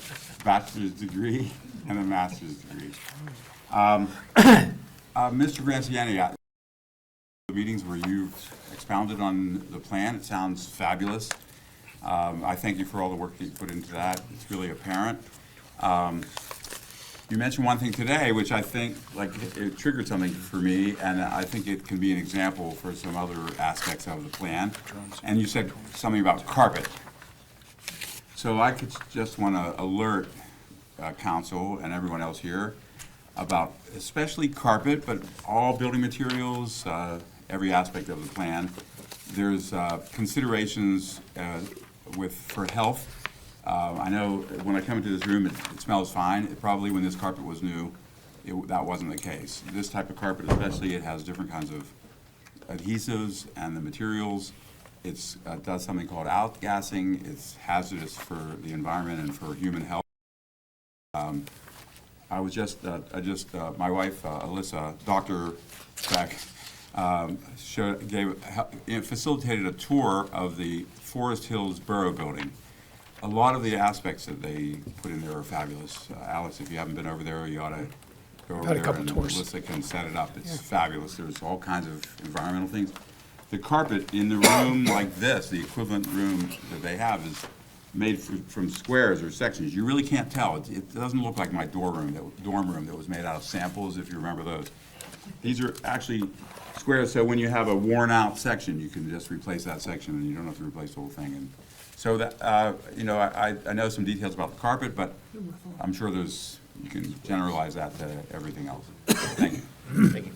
bachelor's degree and a master's degree. Mr. Graziani, the meetings where you've expounded on the plan, it sounds fabulous. I thank you for all the work that you put into that. It's really apparent. You mentioned one thing today, which I think, like, it triggered something for me, and I think it can be an example for some other aspects of the plan. And you said something about carpet. So I could just want to alert council and everyone else here about especially carpet, but all building materials, every aspect of the plan. There's considerations for health. I know when I come into this room, it smells fine. Probably when this carpet was new, that wasn't the case. This type of carpet especially, it has different kinds of adhesives and the materials. It does something called outgassing. It's hazardous for the environment and for human health. My wife, Alyssa, Dr. Beck, facilitated a tour of the Forest Hills Borough Building. A lot of the aspects that they put in there are fabulous. Alex, if you haven't been over there, you ought to go over Had a there, couple and tours. Alyssa can set it up. It's fabulous. There's all kinds of environmental things. The carpet in the room like this, the equivalent room that they have, is made from squares or sections. You really can't tell. It doesn't look like my dorm room that was made out of samples, if you remember those. These are actually squares, so when you have a worn-out section, you can just replace that section, and you don't have to replace the whole thing. And so that, I know some details about the carpet, but I'm sure you can generalize that to everything else. Thank you. Thank you.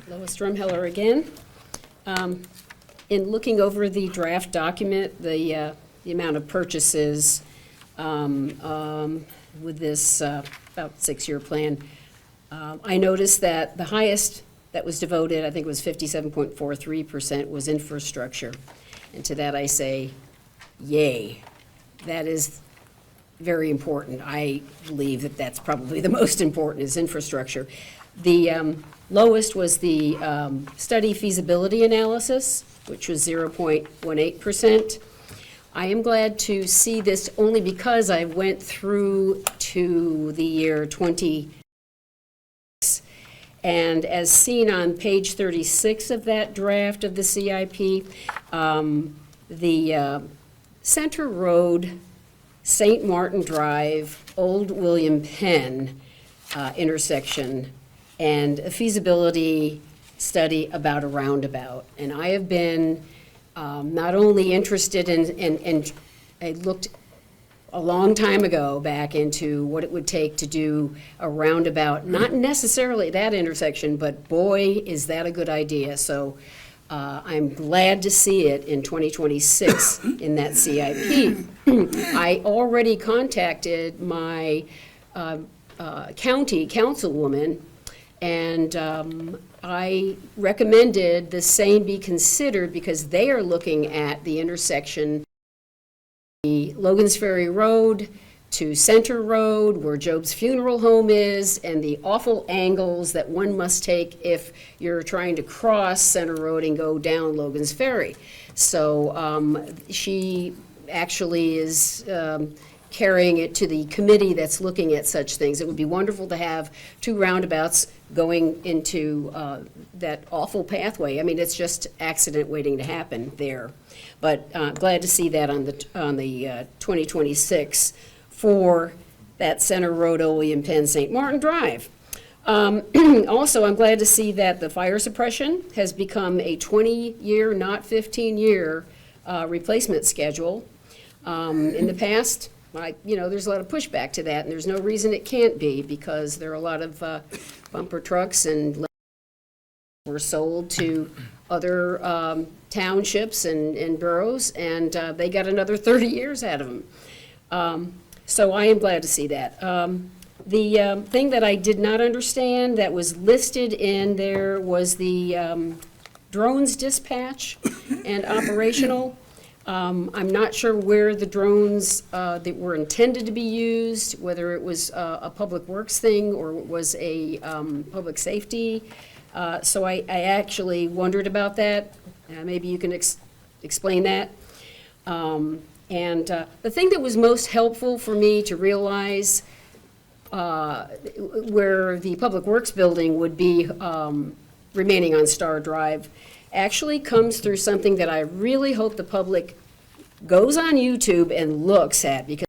Lois Drumheller again. In looking over the draft document, the amount of purchases with this about 6-year plan, I noticed that the highest that was devoted, I think it was 57.43%, was infrastructure. And to that I say, yay. That is very important. I believe that that's probably the most important, is infrastructure. The lowest was the study feasibility analysis, which was 0.18%. I am glad to see this only because I went through to the year 20, and as seen on page 36 of that draft of the CIP, the Center Road, St. Martin Drive, Old William Penn intersection, and a feasibility study about a roundabout. And I have been not only interested in, I looked a long time ago back into what it would take to do a roundabout, not necessarily that intersection, but boy, is that a good idea. So I'm glad to see it in 2026 in that CIP. I already contacted my county councilwoman, and I recommended the same be considered because they are looking at the intersection, the Logan's Ferry Road to Center Road, where Job's Funeral Home is, and the awful angles that one must take if you're trying to cross Center Road and go down Logan's Ferry. So she actually is carrying it to the committee that's looking at such things. It would be wonderful to have 2 roundabouts going into that awful pathway. I mean, it's just accident waiting to happen there. But glad to see that on the 2026 for that Center Road, Old William Penn, St. Martin Drive. Also, I'm glad to see that the fire suppression has become a 20-year, not 15-year replacement schedule. In the past, there's a lot of pushback to that, and there's no reason it can't be, because there are a lot of bumper trucks and were sold to other townships and boroughs, and they got another 30 years out of them. So I am glad to see that. The thing that I did not understand that was listed in there was the drones dispatch and operational. I'm not sure where the drones that were intended to be used, whether it was a public works thing or it was a public safety. So I actually wondered about that. Maybe you can explain that. And the thing that was most helpful for me to realize where the Public Works building would be remaining on Star Drive actually comes through something that I really hope the public goes on YouTube and looks at, because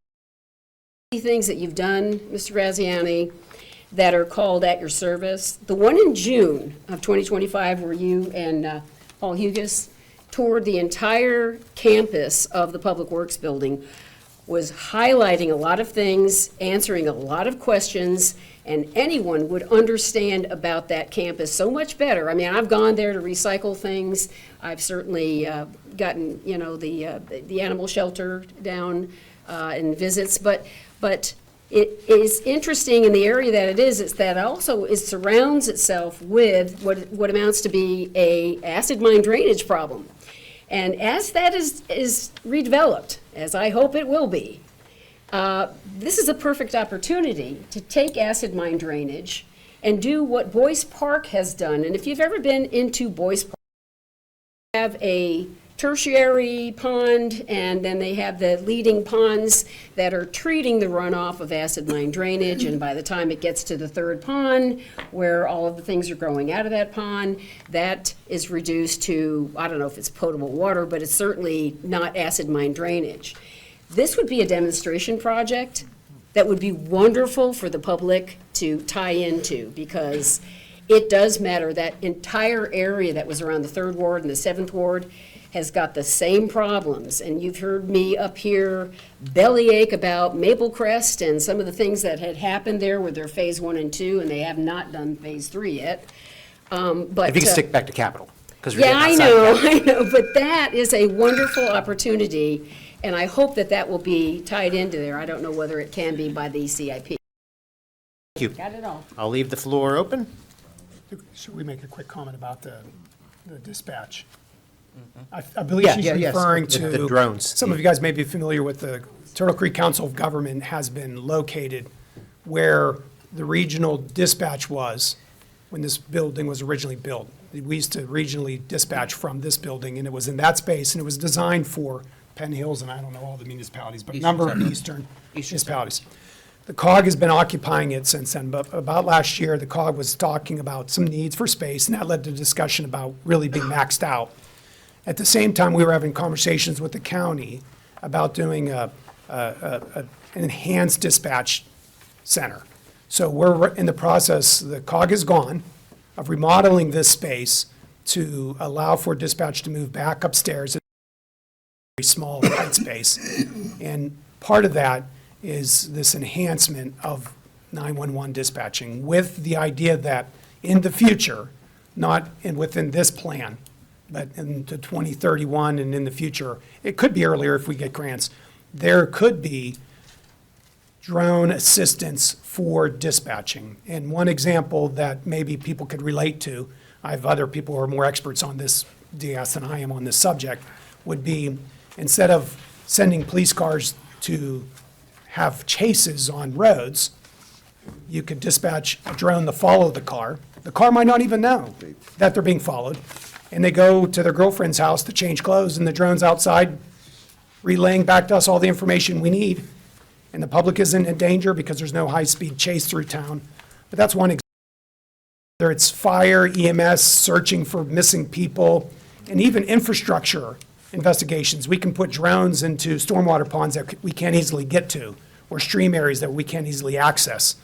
things that you've done, Mr. Graziani, that are called At Your Service. The one in June of 2025 where you and Paul Hugus toured the entire campus of the Public Works building was highlighting a lot of things, answering a lot of questions, and anyone would understand about that campus so much better. I mean, I've gone there to recycle things. I've certainly gotten, the animal shelter down in visits, but it is interesting in the area that it is that also it surrounds itself with what amounts to be a acid mine drainage problem. And as that is redeveloped, as I hope it will be, this is a perfect opportunity to take acid mine drainage and do what Boyce Park has done. And if you've ever been into Boyce Park, they have a tertiary pond, and then they have the leading ponds that are treating the runoff of acid mine drainage, and by the time it gets to the third pond, where all of the things are growing out of that pond, that is reduced to, I don't know if it's potable water, but it's certainly not acid mine drainage. This would be a demonstration project that would be wonderful for the public to tie into, because it does matter. That entire area that was around the 3rd Ward and the 7th Ward has got the same problems. And you've heard me up here bellyache about Maple Crest and some of the things that had happened there with their phase 1 and 2, and they have not done phase 3 yet. But If you can stick back to capital, because we're yeah, getting I outside know, of capital. I know, but that is a wonderful opportunity, and I hope that that will be tied into there. I don't know whether it can be by the CIP. Thank you. Got it all. I'll leave the floor open. Should we make a quick comment about the dispatch? I believe she's yes, referring the to. drones. Some of you guys may be familiar with the Turtle Creek Council of Government has been located where the regional dispatch was when this building was originally built. We used to regionally dispatch from this building, and it was in that space, and it was designed for Penn Hills, and I don't know all the municipalities, but a number of eastern municipalities. The COG has been occupying it since then, but about last year, the COG was talking about some needs for space, and that led to discussion about really being maxed out. At the same time, we were having conversations with the county about doing an enhanced dispatch center. So we're in the process, the COG is gone, of remodeling this space to allow for dispatch to move back upstairs. It's a very small, tight space. And part of that is this enhancement of 911 dispatching with the idea that in the future, not within this plan, but into 2031 and in the future, it could be earlier if we get grants, there could be drone assistance for dispatching. And one example that maybe people could relate to, I have other people who are more experts on this DS than I am on this subject, would be instead of sending police cars to have chases on roads, you could dispatch a drone to follow the car. The car might not even know that they're being followed. And they go to their girlfriend's house to change clothes, and the drone's outside relaying back to us all the information we need. And the public isn't in danger because there's no high-speed chase through town. But that's one example. Whether it's fire, EMS, searching for missing people, and even infrastructure investigations. We can put drones into stormwater ponds that we can't easily get to, or stream areas that we can't easily access.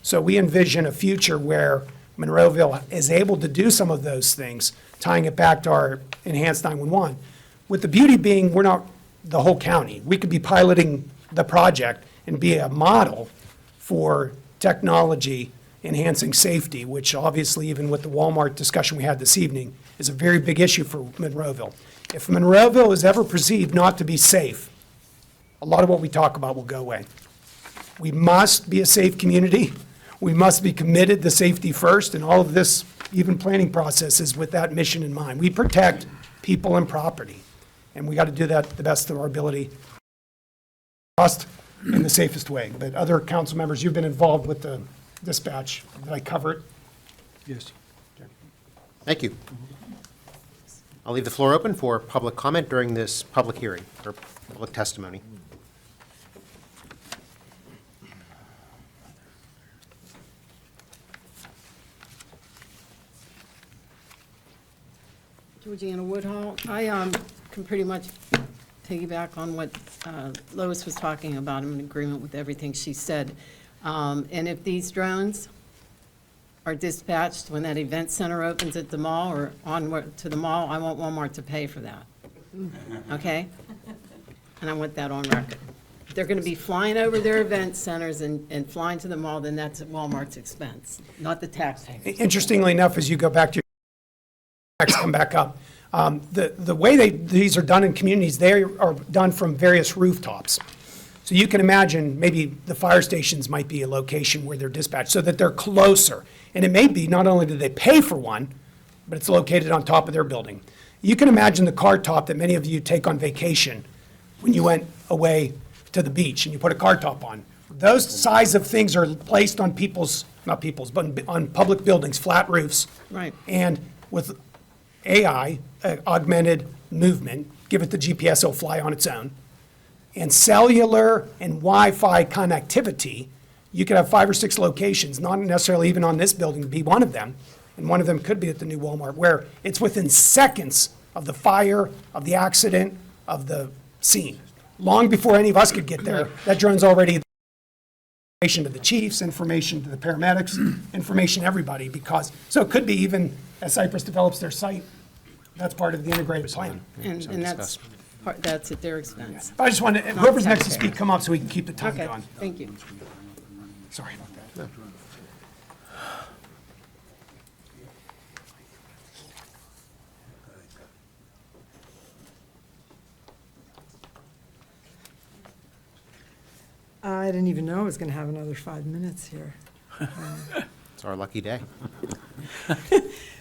So we envision a future where Monroeville is able to do some of those things, tying it back to our enhanced 911. With the beauty being, we're not the whole county. We could be piloting the project and be a model for technology enhancing safety, which obviously, even with the Walmart discussion we had this evening, is a very big issue for Monroeville. If Monroeville is ever perceived not to be safe, a lot of what we talk about will go away. We must be a safe community. We must be committed to safety first, and all of this, even planning process, is with that mission in mind. We protect people and property, and we got to do that the best of our ability, cost in the safest way. But other council members, you've been involved with the dispatch. Did I cover it? Yes. Thank you. I'll leave the floor open for public comment during this public hearing, or public testimony. Georgiana Woodhull. I can pretty much piggyback on what Lois was talking about. I'm in agreement with everything she said. And if these drones are dispatched when that event center opens at the mall or onward to the mall, I want Walmart to pay for that. Okay? And I want that on record. If they're going to be flying over their event centers and flying to the mall, then that's at Walmart's expense, not the taxpayers. Interestingly enough, as you go back to your, come back up, the way these are done in communities, they are done from various rooftops. So you can imagine maybe the fire stations might be a location where they're dispatched so that they're closer. And it may be not only do they pay for one, but it's located on top of their building. You can imagine the car top that many of you take on vacation when you went away to the beach and you put a car top on. Those size of things are placed on not people's, but on public buildings, flat roofs. Right. And with AI, augmented movement, give it the GPS, it'll fly on its own. And cellular and Wi-Fi connectivity, you could have 5 or 6 locations, not necessarily even on this building to be one of them, and one of them could be at the new Walmart, where it's within seconds of the fire, of the accident, of the scene. Long before any of us could get there, that drone's already information to the chiefs, information to the paramedics, information to everybody, so it could be even, as Cypress develops their site, that's part of the integrated plan. And that's at their expense. I just wanted, whoever's next to speak, come up so we can keep the time Okay, going. thank you. Sorry about that. I didn't even know I was going to have another 5 minutes here. It's our lucky day.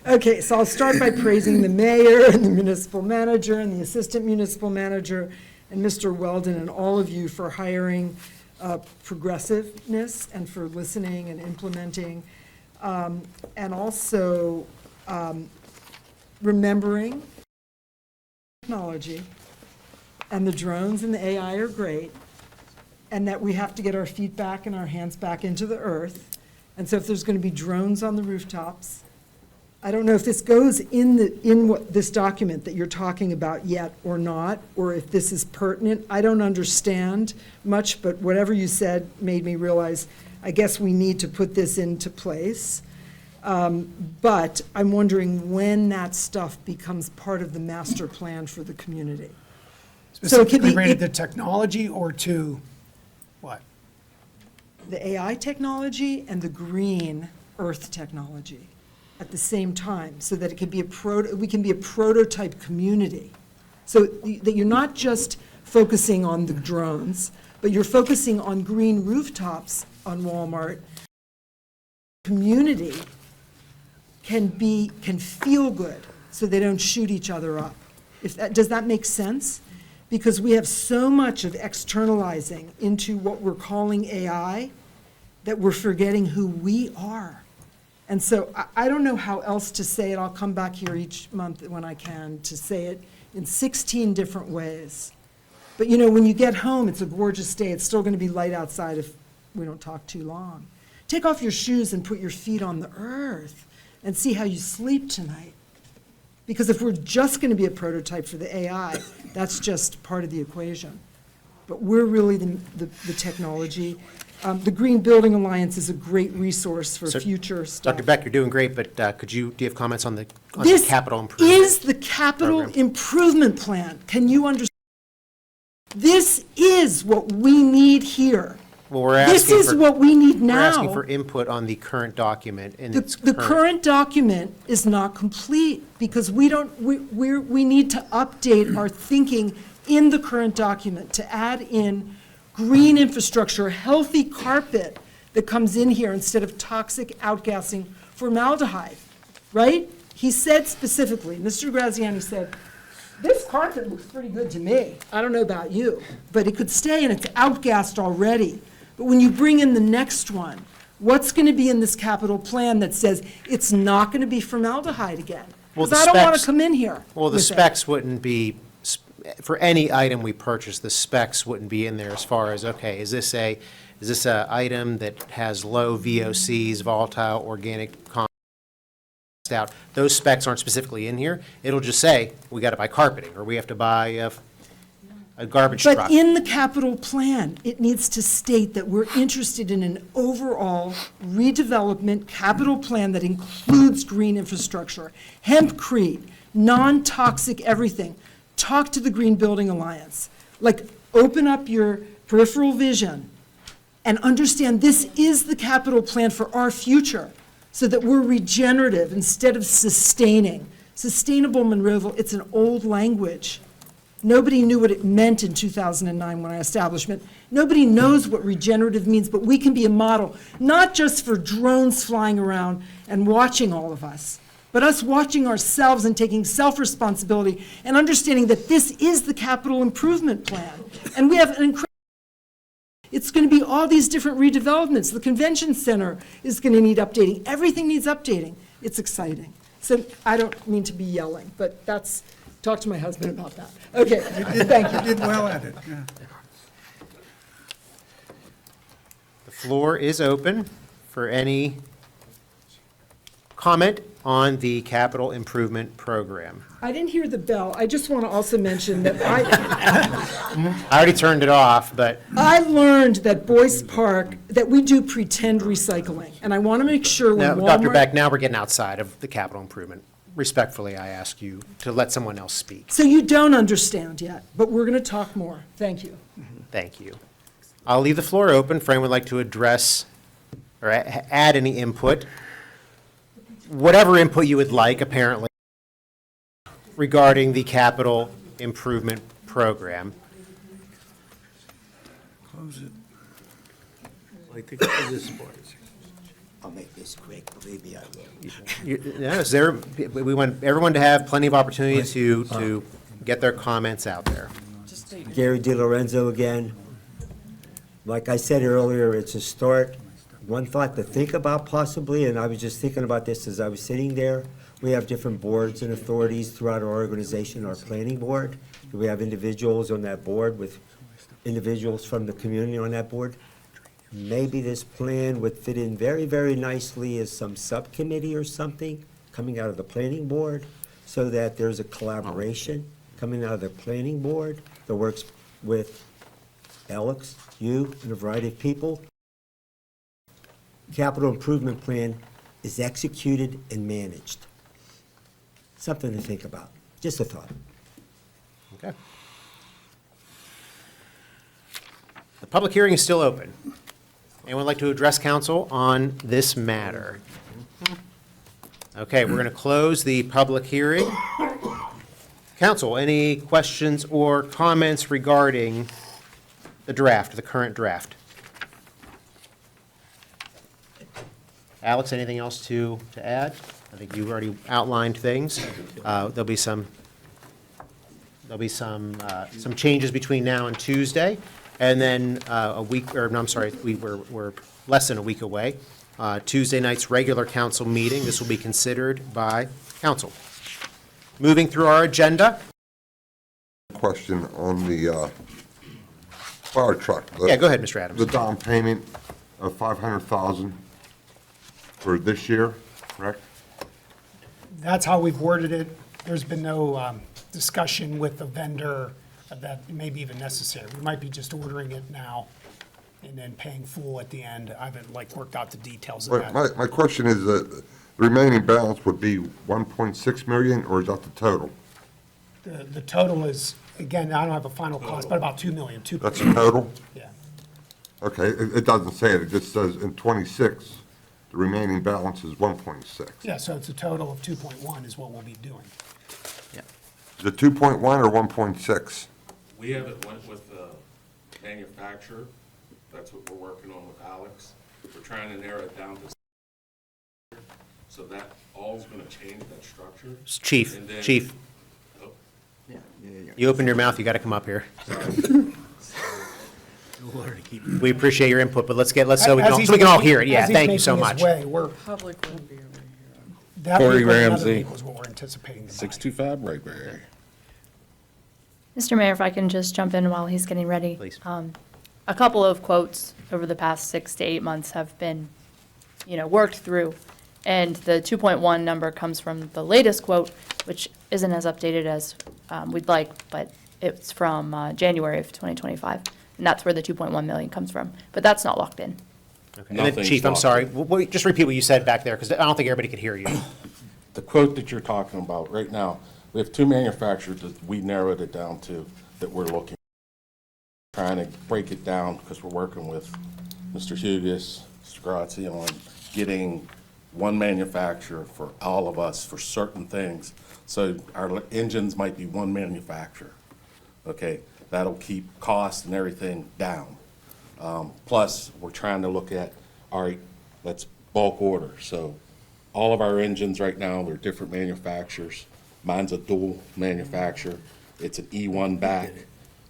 Okay, so I'll start by praising the mayor and the municipal manager and the assistant municipal manager and Mr. Weldon and all of you for hiring progressiveness and for listening and implementing, and also remembering technology, and the drones and the AI are great, and that we have to get our feet back and our hands back into the earth. And so if there's going to be drones on the rooftops, I don't know if this goes in what this document that you're talking about yet or not, or if this is pertinent. I don't understand much, but whatever you said made me realize, I guess we need to put this into place. But I'm wondering when that stuff becomes part of the master plan for the community. So it could Specifically be related to technology or to what? the AI technology and the green earth technology at the same time, so that it could be we can be a prototype community. So that you're not just focusing on the drones, but you're focusing on green rooftops on Walmart. Community can feel good, so they don't shoot each other up. Does that make sense? Because we have so much of externalizing into what we're calling AI that we're forgetting who we are. And so I don't know how else to say it. I'll come back here each month when I can to say it in 16 different ways. But you know, when you get home, it's a gorgeous day. It's still going to be light outside if we don't talk too long. Take off your shoes and put your feet on the earth and see how you sleep tonight. Because if we're just going to be a prototype for the AI, that's just part of the equation. But we're really the technology. The Green Building Alliance is a great resource for So, future stuff. Dr. Beck, you're doing great, but do you have comments on the This capital improvement? is the capital program? improvement plan. Can you understand? This is what we need here Well, we're This asking is for- what we need We're asking now. for input on the current document in its The current document is not complete because we need to update our thinking in the current document to add in green infrastructure, healthy carpet that comes in here instead of toxic outgassing formaldehyde, right? He said specifically, Mr. Graziani said, this carpet looks pretty good to me. I don't know about you, but it could stay and it's outgassed already. But when you bring in the next one, what's going to be in this capital plan that says it's not going to be formaldehyde again? Well, Because the I don't want to specs- come in here Well, the with it. specs wouldn't be, for any item we purchase, the specs wouldn't be in there as far as, okay, is this a item that has low VOCs, volatile organic compounds out? Those specs aren't specifically in here. It'll just say, we got to buy carpeting, or we have to buy a garbage truck. But in the capital plan, it needs to state that we're interested in an overall redevelopment capital plan that includes green infrastructure, hempcrete, non-toxic everything. Talk to the Green Building Alliance. Like, open up your peripheral vision and understand this is the capital plan for our future, so that we're regenerative instead of sustaining. Sustainable Monroeville, it's an old language. Nobody knew what it meant in 2009 when our establishment. Nobody knows what regenerative means, but we can be a model, not just for drones flying around and watching all of us, but us watching ourselves and taking self-responsibility and understanding that this is the capital improvement plan. And we have an incredible, it's going to be all these different redevelopments. The convention center is going to need updating. Everything needs updating. It's exciting. So I don't mean to be yelling, but that's, talk to my husband about that. Okay, thank you. You did well at it, yeah. The floor is open for any comment on the capital improvement program. I didn't hear the bell. I just want to also mention that I already turned it off, but I learned that Boyce Park, that we do pretend recycling. And I want to make sure when now, Dr. Walmart. Beck, now we're getting outside of the capital improvement. Respectfully, I ask you to let someone else speak. So you don't understand yet, but we're going to talk more. Thank you. Thank you. I'll leave the floor open for anyone who'd like to address or add any input. Whatever input you would like, apparently, regarding the capital improvement program. Close it. I'll make this quick, believe me, I will. We want everyone to have plenty of opportunity to get their comments out there. Gary DiLorenzo again. Like I said earlier, it's a start. One thought to think about possibly, and I was just thinking about this as I was sitting there, we have different boards and authorities throughout our organization, our planning board. We have individuals on that board with individuals from the community on that board. Maybe this plan would fit in very, very nicely as some subcommittee or something coming out of the planning board, so that there's a collaboration coming out of the planning board that works with Alex, you, and a variety of people. Capital improvement plan is executed and managed. Something to think about. Just a thought. Okay. The public hearing is still open. Anyone like to address council on this matter? Okay, we're going to close the public hearing. Council, any questions or comments regarding the draft, the current draft? Alex, anything else to add? I think you already outlined things. There'll be some changes between now and Tuesday, and then a week, or no, I'm sorry, we're less than a week away. Tuesday night's regular council meeting. This will be considered by council. Moving through our agenda. Question on the fire truck. Yeah, go ahead, Mr. Adams. The down payment of $500,000 for this year, correct? That's how we've worded it. There's been no discussion with the vendor that it may be even necessary. We might be just ordering it now and then paying full at the end. I haven't worked out the details of that. My question is that the remaining balance would be 1.6 million, or is that the total? The total is, again, I don't have a final cost, but about 2 million, 2. That's the total? Yeah. Okay, it doesn't say it, it just says in '26, the remaining balance is 1.6. Yeah, so it's a total of 2.1 is what we'll be doing. Is it 2.1 or 1.6? We haven't went with the manufacturer. That's what we're working on with Alex. We're trying to narrow it down to, so that all's gonna change that structure. Chief, And then- Chief, Oh, you opened your mouth, you got to come up here. We appreciate your input, but so we can all hear it. Yeah, As he's thank you so making his much. way, Public wouldn't be able to hear. that Corey vehicle and other Ramsey. vehicles what we're anticipating to buy. 625 Brayberry. Mr. Mayor, if I can just jump in while he's getting ready. Please. A couple of quotes over the past 6 to 8 months have been, worked through. And the 2.1 number comes from the latest quote, which isn't as updated as we'd like, but it's from January of 2025. And that's where the 2.1 million comes from. But that's not locked in. Okay. And then, Nothing's Chief, I'm locked sorry, just repeat what you said back there, because I don't think everybody could hear you. The quote that you're talking about, right now, we have two manufacturers that we narrowed it down to, that we're looking, trying to break it down, because we're working with Mr. Hugus, Mr. Grazzi, on getting one manufacturer for all of us for certain things. So our engines might be one manufacturer, okay? That'll keep costs and everything down. Plus, we're trying to look at, all right, let's bulk order. So all of our engines right now, they're different manufacturers. Mine's a dual manufacturer. It's an E1 back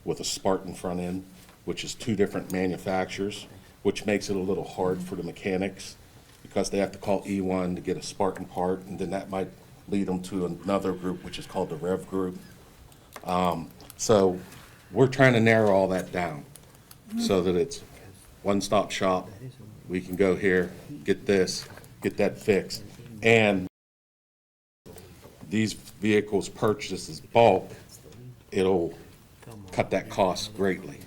with a Spartan front end, which is two different manufacturers, which makes it a little hard for the mechanics because they have to call E1 to get a Spartan part, and then that might lead them to another group, which is called the Rev Group. So we're trying to narrow all that down so that it's one-stop shop. We can go here, get this, get that fixed. And these vehicles purchased as bulk, it'll cut that cost greatly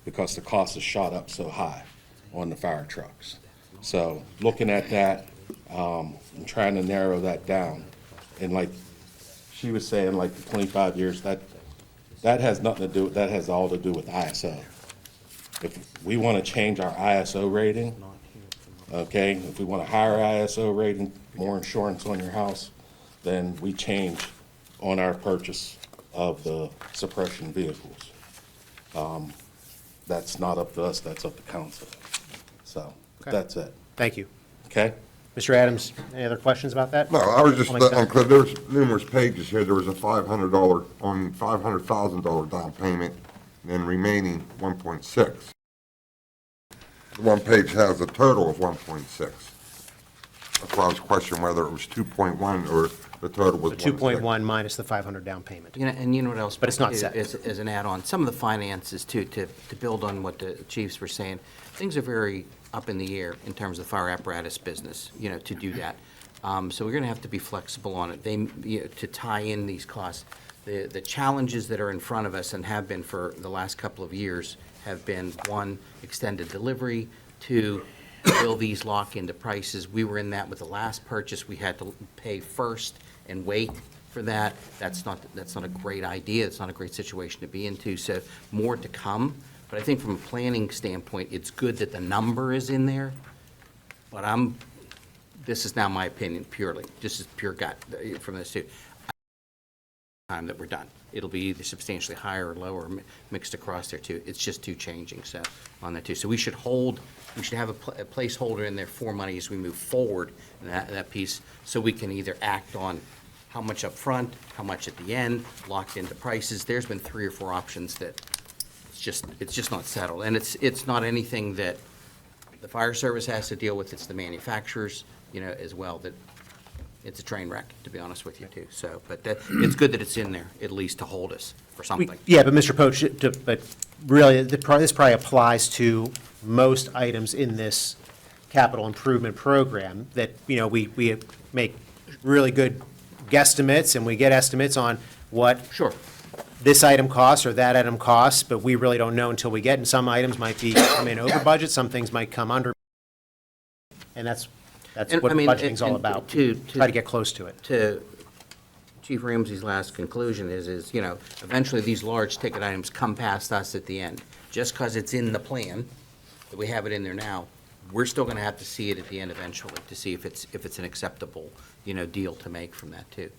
because the cost has shot up so high on the fire trucks. So looking at that, and trying to narrow that down. And like she was saying, like the 25 years, that has nothing to do, that has all to do with ISO. If we want to change our ISO rating, okay, if we want a higher ISO rating, more insurance on your house, then we change on our purchase of the suppression vehicles. That's not up to us, that's up to council. So, Okay. that's it, Thank you. okay? Mr. Adams, any other questions about that? No, I was just, I'll make that- because there's numerous pages here, there was a $500,000 down payment, and then remaining 1.6. One page has a total of 1.6. That's why I was questioning whether it was 2.1 or the total was The 1.6. 2.1 minus the 500 down payment. And you know what else? But it's not is- set. As an add-on, some of the finances too, to build on what the chiefs were saying, things are very up in the air in terms of the fire apparatus business, to do that. So we're gonna have to be flexible on it. To tie in these costs. The challenges that are in front of us and have been for the last couple of years have been, one, extended delivery, two, will these lock into prices? We were in that with the last purchase. We had to pay first and wait for that. That's not a great idea. It's not a great situation to be into. So more to come. But I think from a planning standpoint, it's good that the number is in there. But this is now my opinion purely, just as pure gut from this too. Time that we're done. It'll be either substantially higher or lower, mixed across there too. It's just too changing, so, on that too. So we should have a placeholder in there for money as we move forward in that piece, so we can either act on how much up front, how much at the end, locked into prices. There's been 3 or 4 options that it's just not settled. And it's not anything that the fire service has to deal with, it's the manufacturers, as well, that it's a train wreck, to be honest with you, too. So, but it's good that it's in there, at least to hold us for something. Yeah, but Mr. Poach, but really, this probably applies to most items in this capital improvement program, that, we make really good guesstimates, and we get estimates on what Sure. this item costs or that item costs, but we really don't know until we get, and some items might come in over budget, some things might come under, and that's And, what I mean, budgeting's all and about, to- try to get close to it. To Chief Ramsey's last conclusion is, eventually these large ticket items come past us at the end. Just because it's in the plan that we have it in there now, we're still gonna have to see it at the end eventually to see if it's an acceptable, deal to make from that too.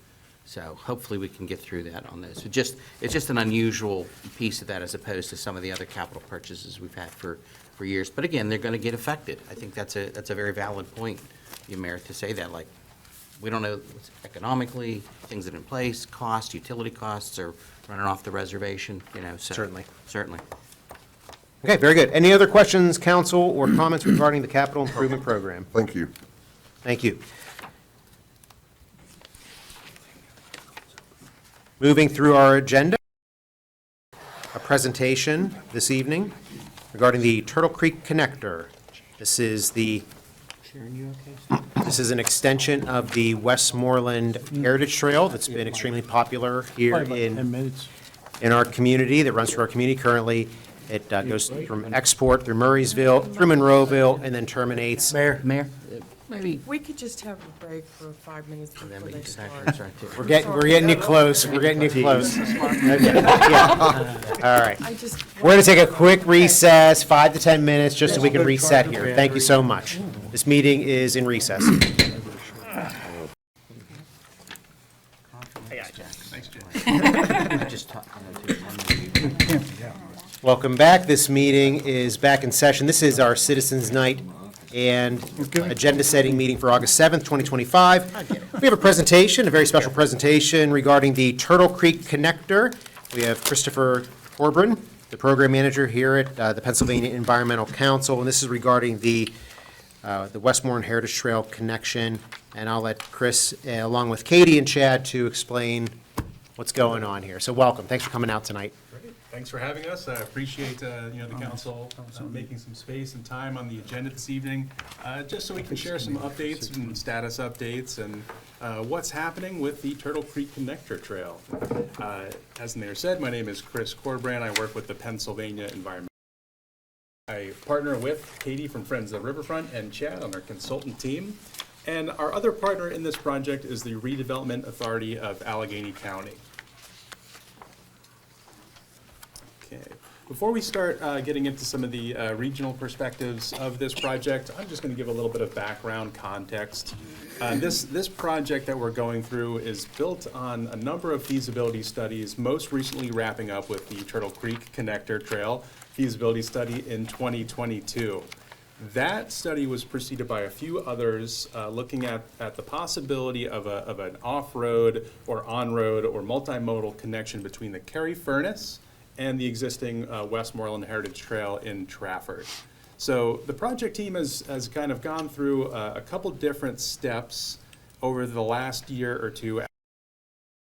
So hopefully we can get through that on this. It's just an unusual piece of that as opposed to some of the other capital purchases we've had for years. But again, they're gonna get affected. I think that's a very valid point, Mayor, to say that, like, we don't know what's economically, things that are in place, costs, utility costs are running off the reservation, so. Certainly. Certainly. Okay, very good. Any other questions, council, or comments regarding the capital improvement program? Thank you. Thank you. Moving through our agenda, a presentation this evening regarding the Turtle Creek Connector. This is an extension of the Westmoreland Heritage Trail that's been extremely popular here in our community, that runs through our community currently. It goes from Export through Murraysville, through Monroeville, and then terminates. Mayor, maybe. We could just have a break for 5 minutes And then before we they can start. start too. We're getting you close. We're getting you close. Okay, yeah. All right. I just. We're going to take a quick recess, 5 to 10 minutes, just so we can reset here. Thank you so much. This meeting is in recess. Welcome back. This meeting is back in session. This is our Citizens Night and agenda-setting meeting for August 7th, 2025. We have a presentation, a very special presentation regarding the Turtle Creek Connector. We have Christopher Corbin, the program manager here at the Pennsylvania Environmental Council, and this is regarding the Westmoreland Heritage Trail connection. And I'll let Chris, along with Katie and Chad, to explain what's going on here. So welcome. Thanks for coming out tonight. Thanks for having us. I appreciate, the council making some space and time on the agenda this evening, just so we can share some updates and status updates and what's happening with the Turtle Creek Connector Trail. As the mayor said, my name is Chris Corbrand. I work with the Pennsylvania Environmental. I partner with Katie from Friends of the Riverfront and Chad on our consultant team. And our other partner in this project is the Redevelopment Authority of Allegheny County. Okay. Before we start getting into some of the regional perspectives of this project, I'm just going to give a little bit of background context. This project that we're going through is built on a number of feasibility studies, most recently wrapping up with the Turtle Creek Connector Trail feasibility study in 2022. That study was preceded by a few others looking at the possibility of an off-road or on-road or multimodal connection between the Cary Furnace and the existing Westmoreland Heritage Trail in Trafford. So the project team has kind of gone through a couple different steps over the last year or two,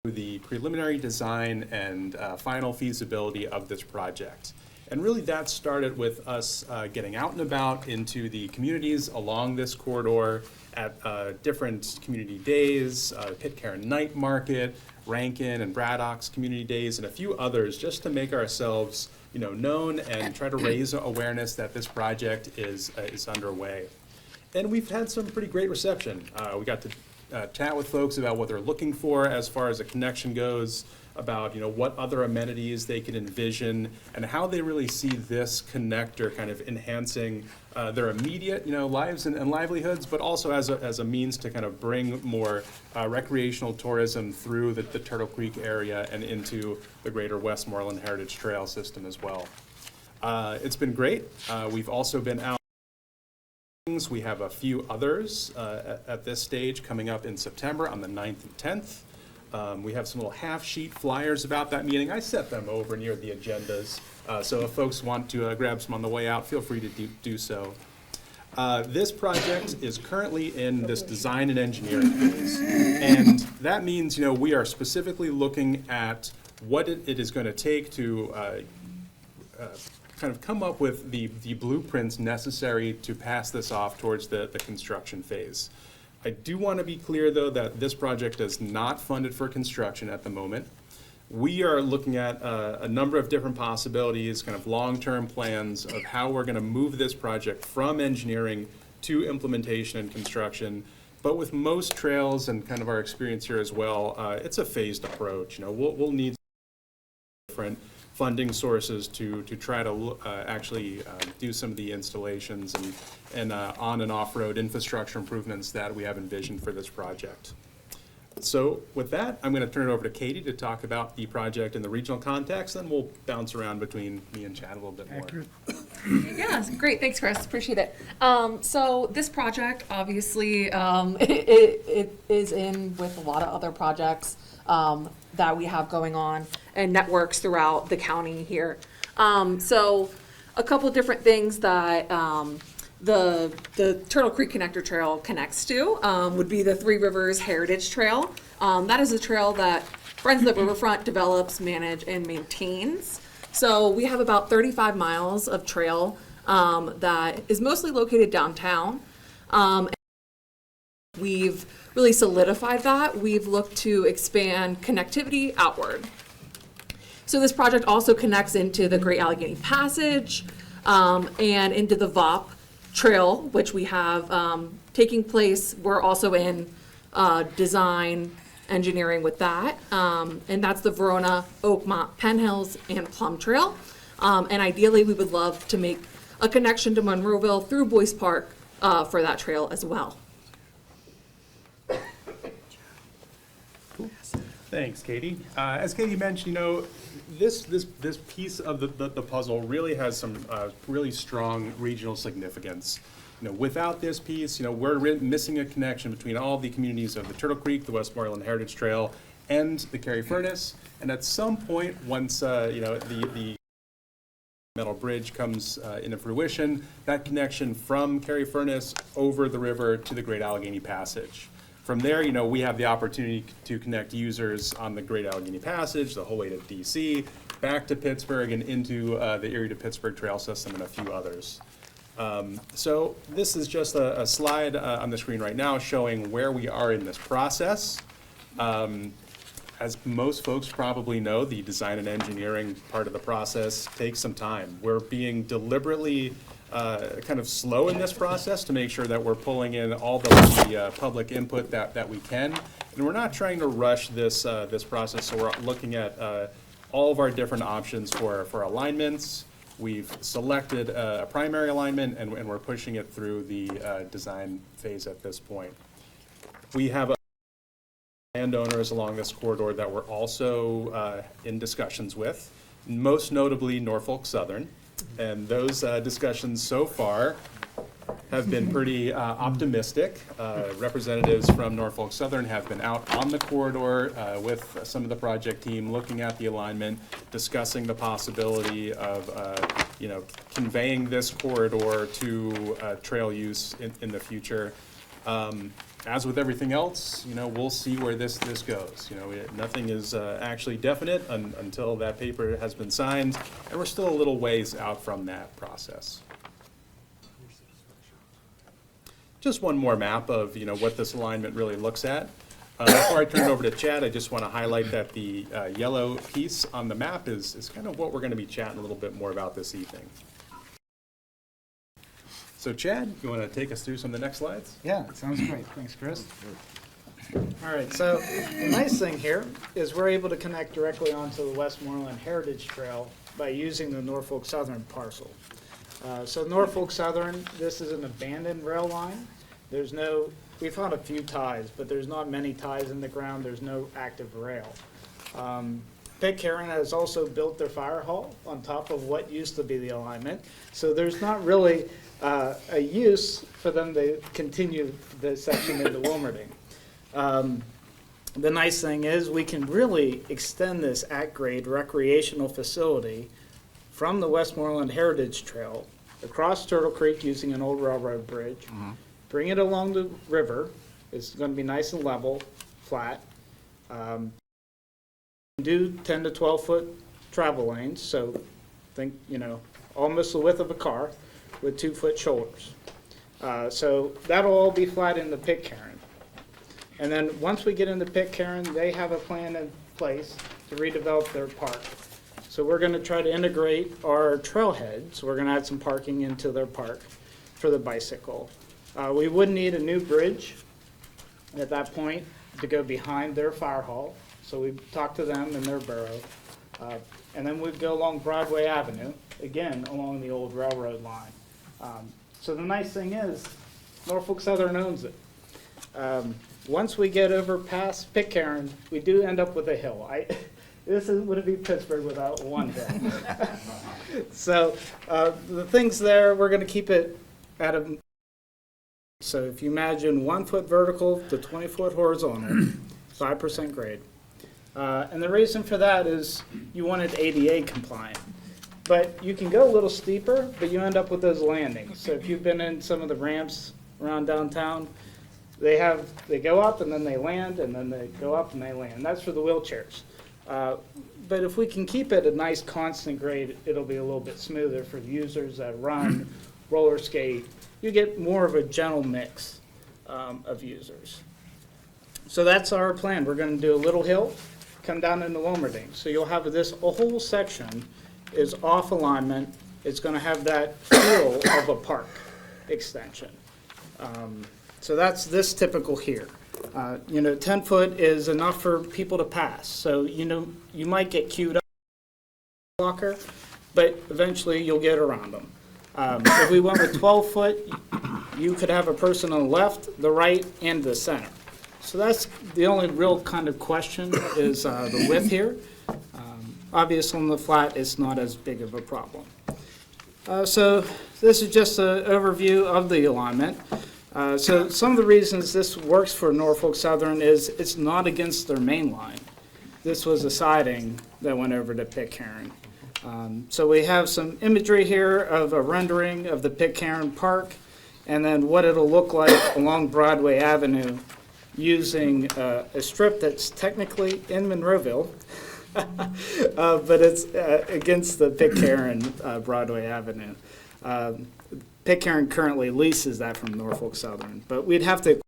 the preliminary design and final feasibility of this project. And really that started with us getting out and about into the communities along this corridor at different community days, Pitcairn Night Market, Rankin and Braddock's community days, and a few others, just to make ourselves, known and try to raise awareness that this project is underway. And we've had some pretty great reception. We got to chat with folks about what they're looking for as far as a connection goes, about what other amenities they can envision, and how they really see this connector kind of enhancing their immediate lives and livelihoods, but also as a means to kind of bring more recreational tourism through the Turtle Creek area and into the greater Westmoreland Heritage Trail system as well. It's been great. We've also been out. We have a few others at this stage coming up in September on the 9th and 10th. We have some little half-sheet flyers about that meeting. I set them over near the agendas, so if folks want to grab some on the way out, feel free to do so. This project is currently in this design and engineering phase, and that means we are specifically looking at what it is going to take to kind of come up with the blueprints necessary to pass this off towards the construction phase. I do want to be clear, though, that this project is not funded for construction at the moment. We are looking at a number of different possibilities, kind of long-term plans of how we're going to move this project from engineering to implementation and construction. But with most trails and kind of our experience here as well, it's a phased approach. We'll need different funding sources to try to actually do some of the installations and on and off-road infrastructure improvements that we have envisioned for this project. So with that, I'm going to turn it over to Katie to talk about the project in the regional context, then we'll bounce around between me and Chad a little bit more. Yeah, great. Thanks, Chris. Appreciate it. So this project, obviously, it is in with a lot of other projects that we have going on and networks throughout the county here. So a couple different things that the Turtle Creek Connector Trail connects to would be the Three Rivers Heritage Trail. That is a trail that Friends of the Riverfront develops, manage, and maintains. So we have about 35 miles of trail that is mostly located downtown. We've really solidified that. We've looked to expand connectivity outward. So this project also connects into the Great Allegheny Passage and into the VOP Trail, which we have taking place. We're also in design engineering with that, and that's the Verona, Oakmont, Penn Hills, and Plum Trail. And ideally, we would love to make a connection to Monroeville through Boyce Park for that trail as well. Thanks, Katie. As Katie mentioned, this piece of the puzzle really has some really strong regional significance. Without this piece, we're missing a connection between all the communities of the Turtle Creek, the Westmoreland Heritage Trail, and the Cary Furnace. And at some point, once the metal bridge comes into fruition, that connection from Cary Furnace over the river to the Great Allegheny Passage. From there, we have the opportunity to connect users on the Great Allegheny Passage, the whole way to DC, back to Pittsburgh, and into the Erie to Pittsburgh Trail System and a few others. So this is just a slide on the screen right now showing where we are in this process. As most folks probably know, the design and engineering part of the process takes some time. We're being deliberately kind of slow in this process to make sure that we're pulling in all the public input that we can. And we're not trying to rush this process, so we're looking at all of our different options for alignments. We've selected a primary alignment, and we're pushing it through the design phase at this point. We have landowners along this corridor that we're also in discussions with, most notably Norfolk Southern. And those discussions so far have been pretty optimistic. Representatives from Norfolk Southern have been out on the corridor with some of the project team, looking at the alignment, discussing the possibility of conveying this corridor to trail use in the future. As with everything else, we'll see where this goes. Nothing is actually definite until that paper has been signed, and we're still a little ways out from that process. Just one more map of what this alignment really looks at. Before I turn it over to Chad, I just want to highlight that the yellow piece on the map is kind of what we're going to be chatting a little bit more about this evening. So Chad, you want to take us through some of the next slides? Yeah, sounds great. Thanks, Chris. All right, so the nice thing here is we're able to connect directly onto the Westmoreland Heritage Trail by using the Norfolk Southern parcel. So Norfolk Southern, this is an abandoned rail line. We found a few ties, but there's not many ties in the ground. There's no active rail. Pitcairn has also built their fire hall on top of what used to be the alignment. So there's not really a use for them to continue the section into Wilmerding. The nice thing is we can really extend this at-grade recreational facility from the Westmoreland Heritage Trail across Turtle Creek using an old railroad bridge, bring it along the river. It's going to be nice and level, flat. Do 10 to 12 foot travel lanes, so think, almost the width of a car with 2 foot shoulders. So that'll all be flat in the Pitcairn. And then once we get into Pitcairn, they have a plan in place to redevelop their park. So we're going to try to integrate our trailheads. We're going to add some parking into their park for the bicycle. We would need a new bridge at that point to go behind their fire hall. So we talked to them in their borough. And then we'd go along Broadway Avenue, again, along the old railroad line. So the nice thing is, Norfolk Southern owns it. Once we get over past Pitcairn, we do end up with a hill. Wouldn't be Pittsburgh without one hill. So the things there, we're going to keep it at a. So if you imagine 1 foot vertical to 20 foot horizontal, 5% grade. And the reason for that is you want it ADA compliant. But you can go a little steeper, but you end up with those landings. So if you've been in some of the ramps around downtown, they go up and then they land, and then they go up and they land. That's for the wheelchairs. But if we can keep it a nice constant grade, it'll be a little bit smoother for the users that run, roller skate. You get more of a gentle mix of users. So that's our plan. We're going to do a little hill, come down into Wilmerding. So you'll have a whole section is off alignment. It's going to have that feel of a park extension. So that's this typical here. 10 foot is enough for people to pass. So, you might get queued up blocker, but eventually you'll get around them. If we went with 12 foot, you could have a person on the left, the right, and the center. So that's the only real kind of question is the width here. Obviously on the flat, it's not as big of a problem. So this is just an overview of the alignment. So some of the reasons this works for Norfolk Southern is it's not against their main line. This was a siding that went over to Pitcairn. So we have some imagery here of a rendering of the Pitcairn Park and then what it'll look like along Broadway Avenue using a strip that's technically in Monroeville, but it's against the Pitcairn Broadway Avenue. Pitcairn currently leases that from Norfolk Southern, but we'd have to.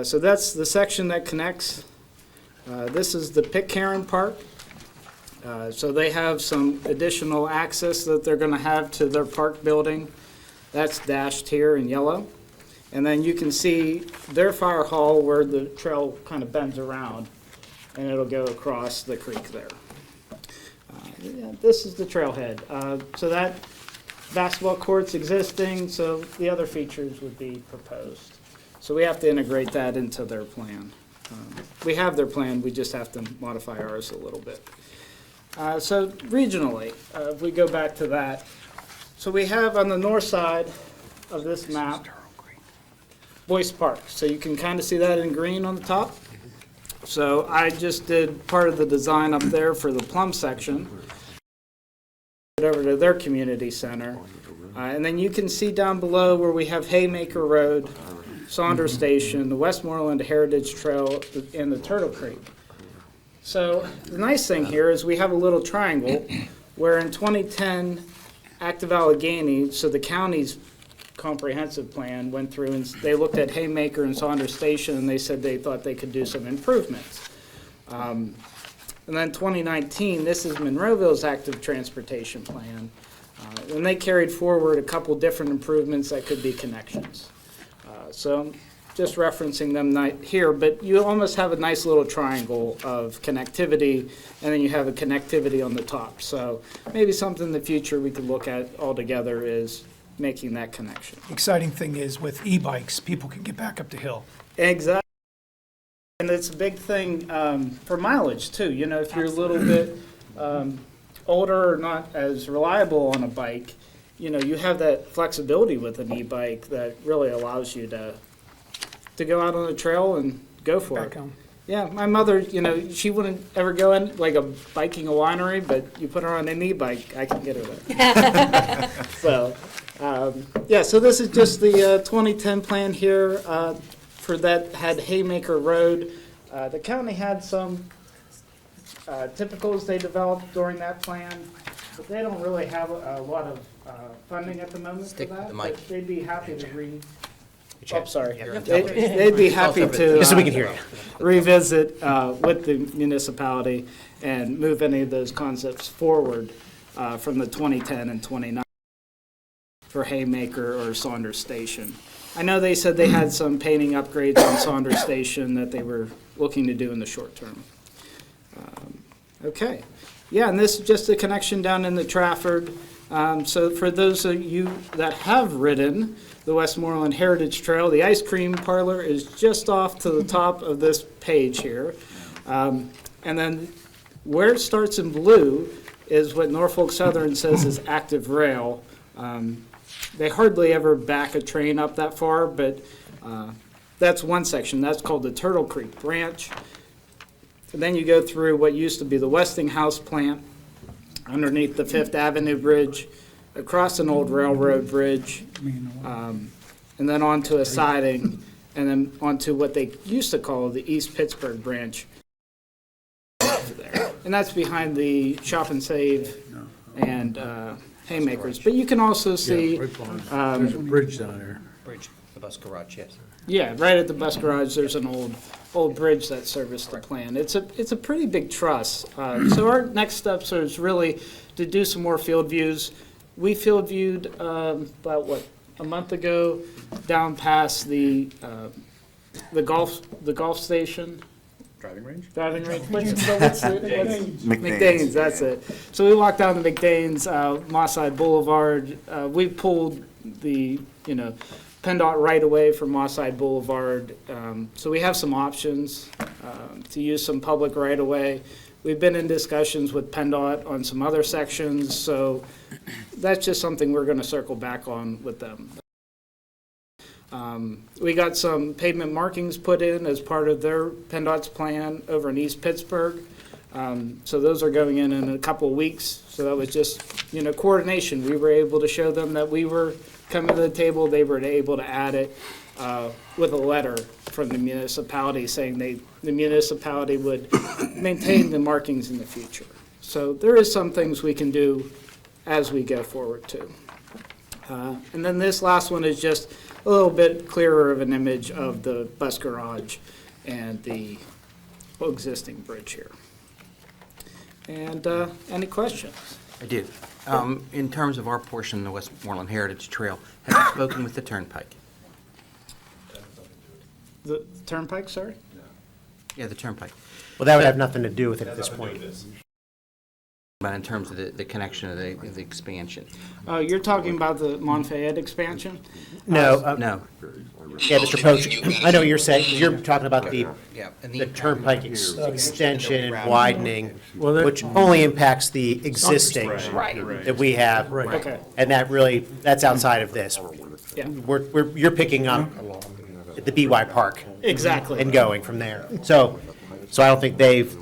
So that's the section that connects. This is the Pitcairn Park. So they have some additional access that they're going to have to their park building. That's dashed here in yellow. And then you can see their fire hall where the trail kind of bends around, and it'll go across the creek there. This is the trailhead. So that basketball court's existing, so the other features would be proposed. So we have to integrate that into their plan. We have their plan, we just have to modify ours a little bit. So regionally, if we go back to that, so we have on the north side of this map, Boyce Park. So you can kind of see that in green on the top. So I just did part of the design up there for the plum section. Over to their community center. And then you can see down below where we have Haymaker Road, Saunders Station, the Westmoreland Heritage Trail, and the Turtle Creek. So the nice thing here is we have a little triangle where in 2010, Active Allegheny, so the county's comprehensive plan went through and they looked at Haymaker and Saunders Station and they said they thought they could do some improvements. And then 2019, this is Monroeville's active transportation plan. And they carried forward a couple different improvements that could be connections. So I'm just referencing them here, but you almost have a nice little triangle of connectivity, and then you have a connectivity on the top. So maybe something in the future we could look at all together is making that connection. Exciting thing is with e-bikes, people can get back up the hill. Exactly. And it's a big thing for mileage too. If you're a little bit older or not as reliable on a bike, you have that flexibility with an e-bike that really allows you to go out on the trail and go for it. Home. Yeah, my mother, she wouldn't ever go in like a biking a winery, but you put her on an e-bike, I can get her there. So, so this is just the 2010 plan here. For that had Haymaker Road. The county had some typicals they developed during that plan, but they don't really have a lot of funding at the moment for that. But they'd be happy to They'd be happy to Just so we can hear you. revisit with the municipality and move any of those concepts forward from the 2010 and 2019 for Haymaker or Saunders Station. I know they said they had some painting upgrades on Saunders Station that they were looking to do in the short term. Okay. Yeah, and this is just a connection down in the Trafford. So for those of you that have ridden the Westmoreland Heritage Trail, the ice cream parlor is just off to the top of this page here. And then where it starts in blue is what Norfolk Southern says is active rail. They hardly ever back a train up that far, but that's one section. That's called the Turtle Creek Branch. And then you go through what used to be the Westinghouse plant, underneath the Fifth Avenue Bridge, across an old railroad bridge, and then onto a siding, and then onto what they used to call the East Pittsburgh Branch. And that's behind the Shop and Save and Haymakers. But you can also see, There's a bridge down there. Bridge, the bus garage, yes. yeah, right at the bus garage, there's an old bridge that serviced the plant. It's a pretty big truss. So our next steps is really to do some more field views. We field viewed about, a month ago, down past the golf station. Driving range? Driving range. McDane's, that's it. So we walked down to McDane's, Mosside Boulevard. We pulled the, PennDOT right away from Mosside Boulevard. So we have some options to use some public right away. We've been in discussions with PennDOT on some other sections, so that's just something we're going to circle back on with them. We got some pavement markings put in as part of their PennDOT's plan over in East Pittsburgh. So those are going in a couple of weeks. So that was just, coordination. We were able to show them that we were coming to the table. They were able to add it with a letter from the municipality saying the municipality would maintain the markings in the future. So there is some things we can do as we go forward too. And then this last one is just a little bit clearer of an image of the bus garage and the existing bridge here. And any questions? I do. In terms of our portion of the Westmoreland Heritage Trail, have you spoken with the Turnpike? The Turnpike, sorry? Yeah, the Turnpike. Well, that would have nothing to do with it at this point. But in terms of the connection of the expansion? You're talking about the Monfayette expansion? No. No. Yeah, Mr. Poach, I know what you're saying. You're talking about the Yeah, and the Turnpike extension and widening, which only impacts the existing that we have. Okay. And that's outside of this. Yeah. You're picking up at the BY Park. Exactly. And going from there. So I don't think they've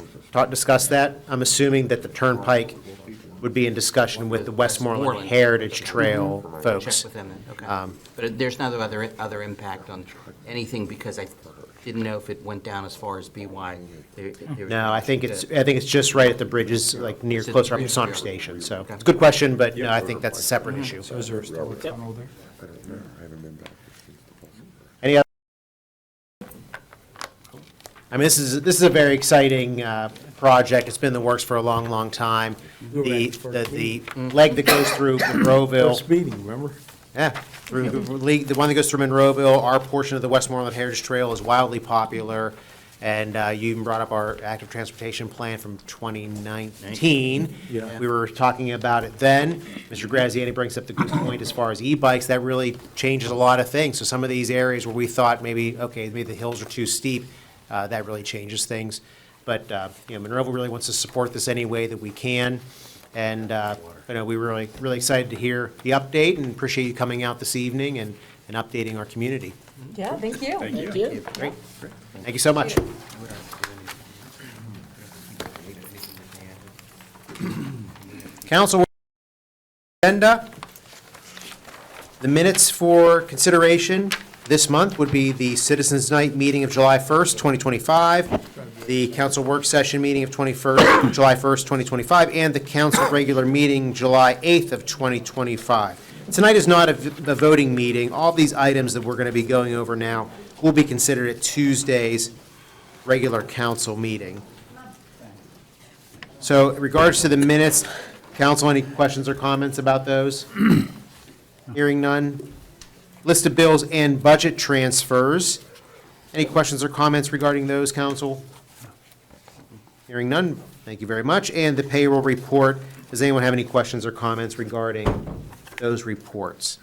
discussed that. I'm assuming that the Turnpike would be in discussion with the Westmoreland Heritage Trail folks. Check with them, okay. But there's no other impact on anything, because I didn't know if it went down as far as BY. No, I think it's just right at the bridges, like closer up to Saunders Station. So it's a good question, but no, I think that's a separate issue. So is there still a tunnel there? Any other? I mean, this is a very exciting project. It's been in the works for a long, long time. The leg that goes through Monroeville. Speeding, remember? Yeah, the one that goes through Monroeville, our portion of the Westmoreland Heritage Trail is wildly popular. And you even brought up our active transportation plan from 2019. Yeah. We were talking about it then. Mr. Graziani brings up the good point as far as e-bikes. That really changes a lot of things. So some of these areas where we thought maybe the hills are too steep, that really changes things. But, Monroeville really wants to support this any way that we can. And, we're really, really excited to hear the update and appreciate you coming out this evening and updating our community. Yeah, thank you. Thank you. Great. Thank you so much. Council agenda. The minutes for consideration this month would be the Citizens Night meeting of July 1st, 2025, the council work session meeting of July 1st, 2025, and the council regular meeting July 8th of 2025. Tonight is not a voting meeting. All these items that we're going to be going over now will be considered at Tuesday's regular council meeting. So in regards to the minutes, council, any questions or comments about those? Hearing none. List of bills and budget transfers. Any questions or comments regarding those, council? Hearing none. Thank you very much. And the payroll report, does anyone have any questions or comments regarding those reports?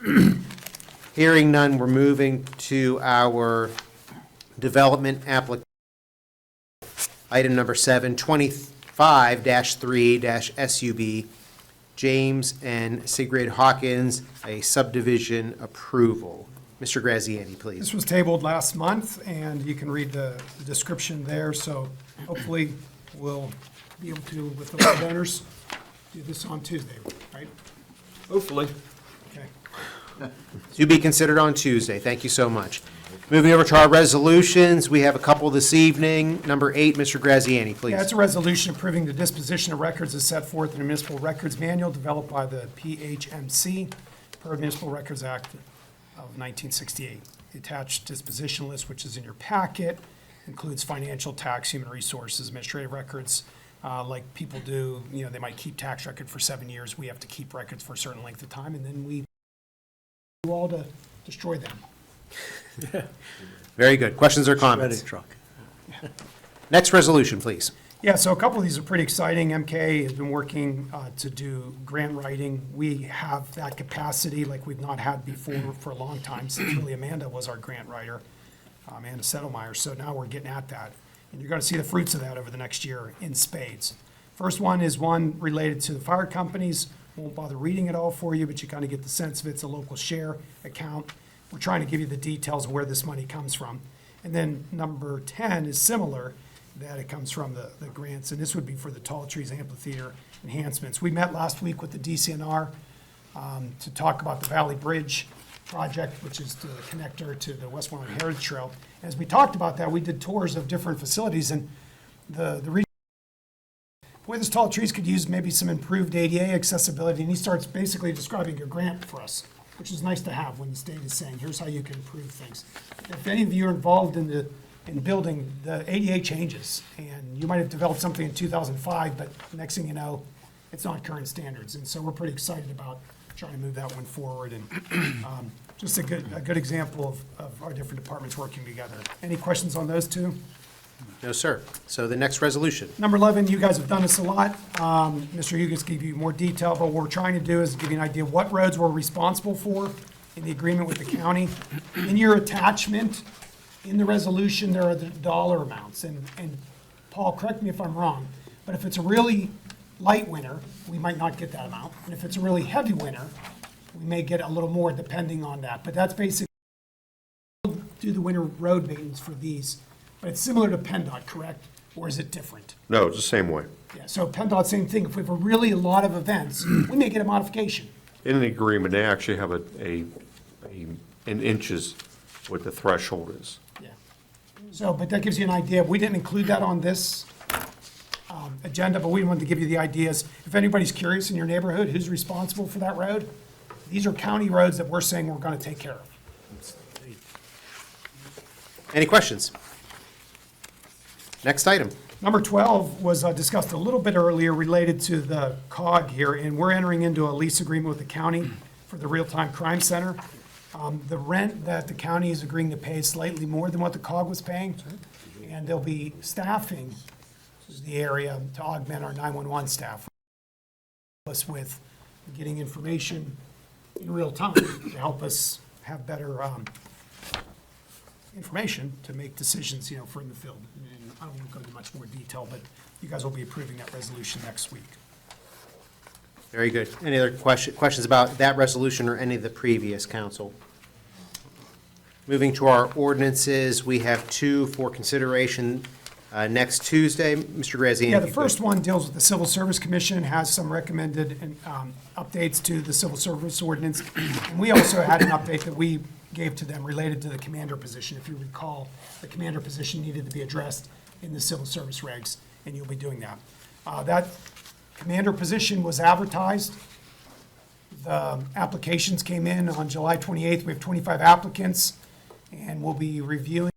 Hearing none, we're moving to our development application. Item number 7, 25-3-SUB, James and Sigrid Hawkins, a subdivision approval. Mr. Graziani, please. This was tabled last month, and you can read the description there, so hopefully we'll be able to, with the landowners, do this on Tuesday, right? Hopefully. Okay. To be considered on Tuesday. Thank you so much. Moving over to our resolutions, we have a couple this evening. Number 8, Mr. Graziani, please. Yeah, it's a resolution approving the disposition of records as set forth in the Municipal Records Manual developed by the PHMC per Municipal Records Act of 1968. The attached disposition list, which is in your packet, includes financial, tax, human resources, administrative records, like people do. You know, they might keep tax record for 7 years. We have to keep records for a certain length of time, and then we do all to destroy them. Very good. Questions or comments? Truck. Next resolution, please. Yeah, so a couple of these are pretty exciting. MK has been working to do grant writing. We have that capacity like we've not had before for a long time, since really Amanda was our grant writer, Amanda Settlemeyer. So now we're getting at that. And you're going to see the fruits of that over the next year in spades. First one is one related to the fire companies. Won't bother reading it all for you, but you kind of get the sense of it. It's a local share account. We're trying to give you the details of where this money comes from. And then number 10 is similar, that it comes from the grants, and this would be for the Tall Trees Amphitheater enhancements. We met last week with the DCNR to talk about the Valley Bridge project, which is the connector to the Westmoreland Heritage Trail. As we talked about that, we did tours of different facilities, and the region, boy, this Tall Trees could use maybe some improved ADA accessibility, and he starts basically describing a grant for us, which is nice to have when the state is saying, here's how you can improve things. If any of you are involved in building, the ADA changes, and you might have developed something in 2005, but next thing you know, it's not current standards. And so we're pretty excited about trying to move that one forward, and just a good example of our different departments working together. Any questions on those two? No, sir. So the next resolution. Number 11, you guys have done this a lot. Mr. Hugus gave you more detail, but what we're trying to do is give you an idea of what roads we're responsible for in the agreement with the county. In your attachment, in the resolution, there are the dollar amounts. And Paul, correct me if I'm wrong, but if it's a really light winter, we might not get that amount. And if it's a really heavy winter, we may get a little more depending on that. But that's basically, we'll do the winter road maintenance for these. But it's similar to PennDOT, correct? Or is it different? No, it's the same way. Yeah, so PennDOT, same thing. If we have a really a lot of events, we may get a modification. In the agreement, they actually have in inches what the threshold is. Yeah. So, but that gives you an idea. We didn't include that on this agenda, but we wanted to give you the ideas. If anybody's curious in your neighborhood, who's responsible for that road? These are county roads that we're saying we're going to take care of. Any questions? Next item. Number 12 was discussed a little bit earlier related to the COG here, and we're entering into a lease agreement with the county for the real-time crime center. The rent that the county is agreeing to pay is slightly more than what the COG was paying, and they'll be staffing the area to augment our 911 staff. Us with getting information in real time to help us have better information to make decisions, you know, for in the field. And I don't want to go into much more detail, but you guys will be approving that resolution next week. Very good. Any other questions about that resolution or any of the previous, council? Moving to our ordinances, we have two for consideration next Tuesday. Mr. Graziani. Yeah, the first one deals with the Civil Service Commission, has some recommended updates to the Civil Service Ordinance. And we also had an update that we gave to them related to the commander position. If you recall, the commander position needed to be addressed in the civil service regs, and you'll be doing that. That commander position was advertised. The applications came in on July 28th. We have 25 applicants, and we'll be reviewing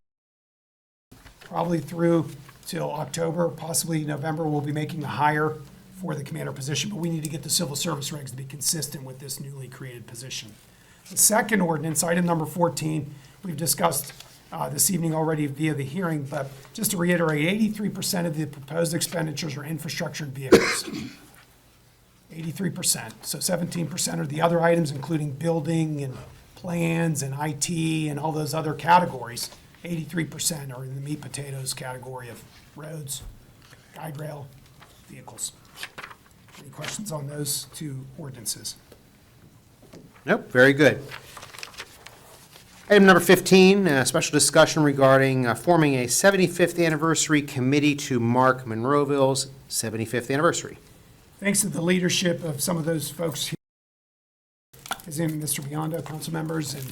probably through till October, possibly November. We'll be making a hire for the commander position, but we need to get the civil service regs to be consistent with this newly created position. The second ordinance, item number 14, we've discussed this evening already via the hearing, but just to reiterate, 83% of the proposed expenditures are infrastructure and vehicles. 83%. So 17% are the other items, including building and plans and IT and all those other categories. 83% are in the meat potatoes category of roads, guide rail, vehicles. Any questions on those two ordinances? Nope, very good. Item number 15, special discussion regarding forming a 75th anniversary committee to mark Monroeville's 75th anniversary. Thanks to the leadership of some of those folks here, as in Mr. Biondo, council members, and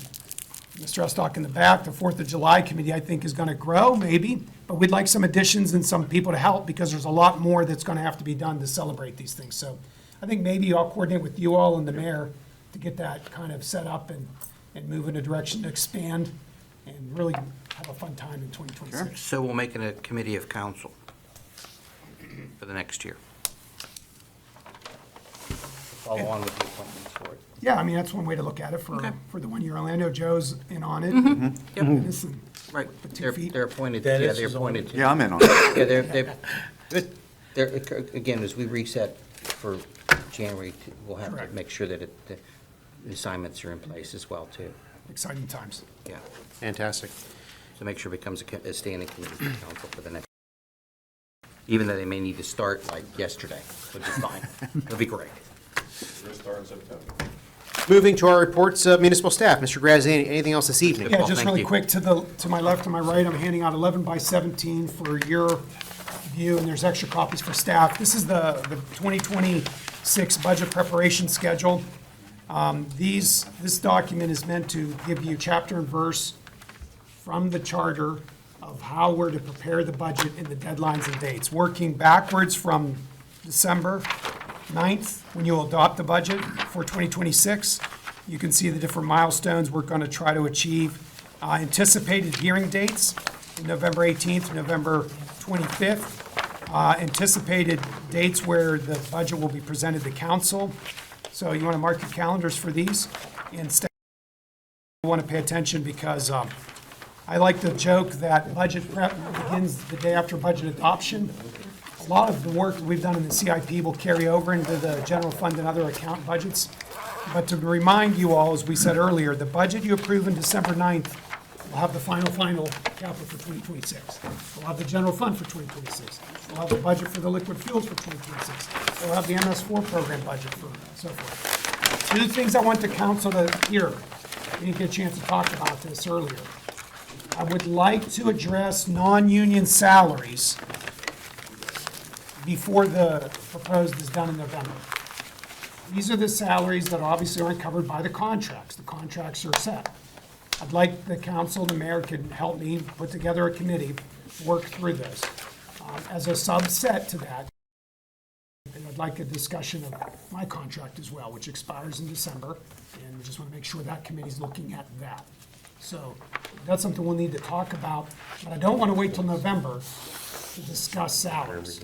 Mr. Estock in the back, the 4th of July committee, I think, is going to grow, maybe, but we'd like some additions and some people to help, because there's a lot more that's going to have to be done to celebrate these things. So I think maybe I'll coordinate with you all and the mayor to get that kind of set up and move in a direction to expand and really have a fun time in 2026. So we'll make it a committee of council for the next year. Follow on with the appointments for it. Yeah, I mean, that's one way to look at it for the 1 year. Orlando Joe's in on it. Yep. And this is Right, the 2 they're, feet. they're appointed, Dennis they're is on appointed. Yeah, I'm in on it. Yeah, they're, again, as we reset for January, we'll have to Correct. make sure that the assignments are in place as well, too. Exciting times. Yeah, Fantastic. so make sure it becomes a standing committee for council for the next, even though they may need to start like yesterday, which is fine. It'll be great. Moving to our reports of municipal staff. Mr. Graziani, anything else this evening? Yeah, Well, just thank really you. quick, to my left and my right, I'm handing out 11 by 17 for your view, and there's extra copies for staff. This is the 2026 budget preparation schedule. This document is meant to give you chapter and verse from the charter of how we're to prepare the budget and the deadlines and dates, working backwards from December 9th, when you'll adopt the budget for 2026. You can see the different milestones we're going to try to achieve. Anticipated hearing dates, November 18th, November 25th. Anticipated dates where the budget will be presented to council. So you want to mark your calendars for these. And you want to pay attention because I like the joke that budget prep begins the day after budget adoption. A lot of the work that we've done in the CIP will carry over into the general fund and other account budgets. But to remind you all, as we said earlier, the budget you approve in December 9th will have the final capital for 2026. We'll have the general fund for 2026. We'll have the budget for the liquid fuels for 2026. We'll have the MS4 program budget for so forth. Two things I want the council to hear. We didn't get a chance to talk about this earlier. I would like to address non-union salaries before the proposed is done in November. These are the salaries that obviously aren't covered by the contracts. The contracts are set. I'd like the council, the mayor can help me put together a committee, work through this. As a subset to that, and I'd like a discussion of my contract as well, which expires in December, and we just want to make sure that committee's looking at that. So that's something we'll need to talk about, but I don't want to wait till November to discuss salaries,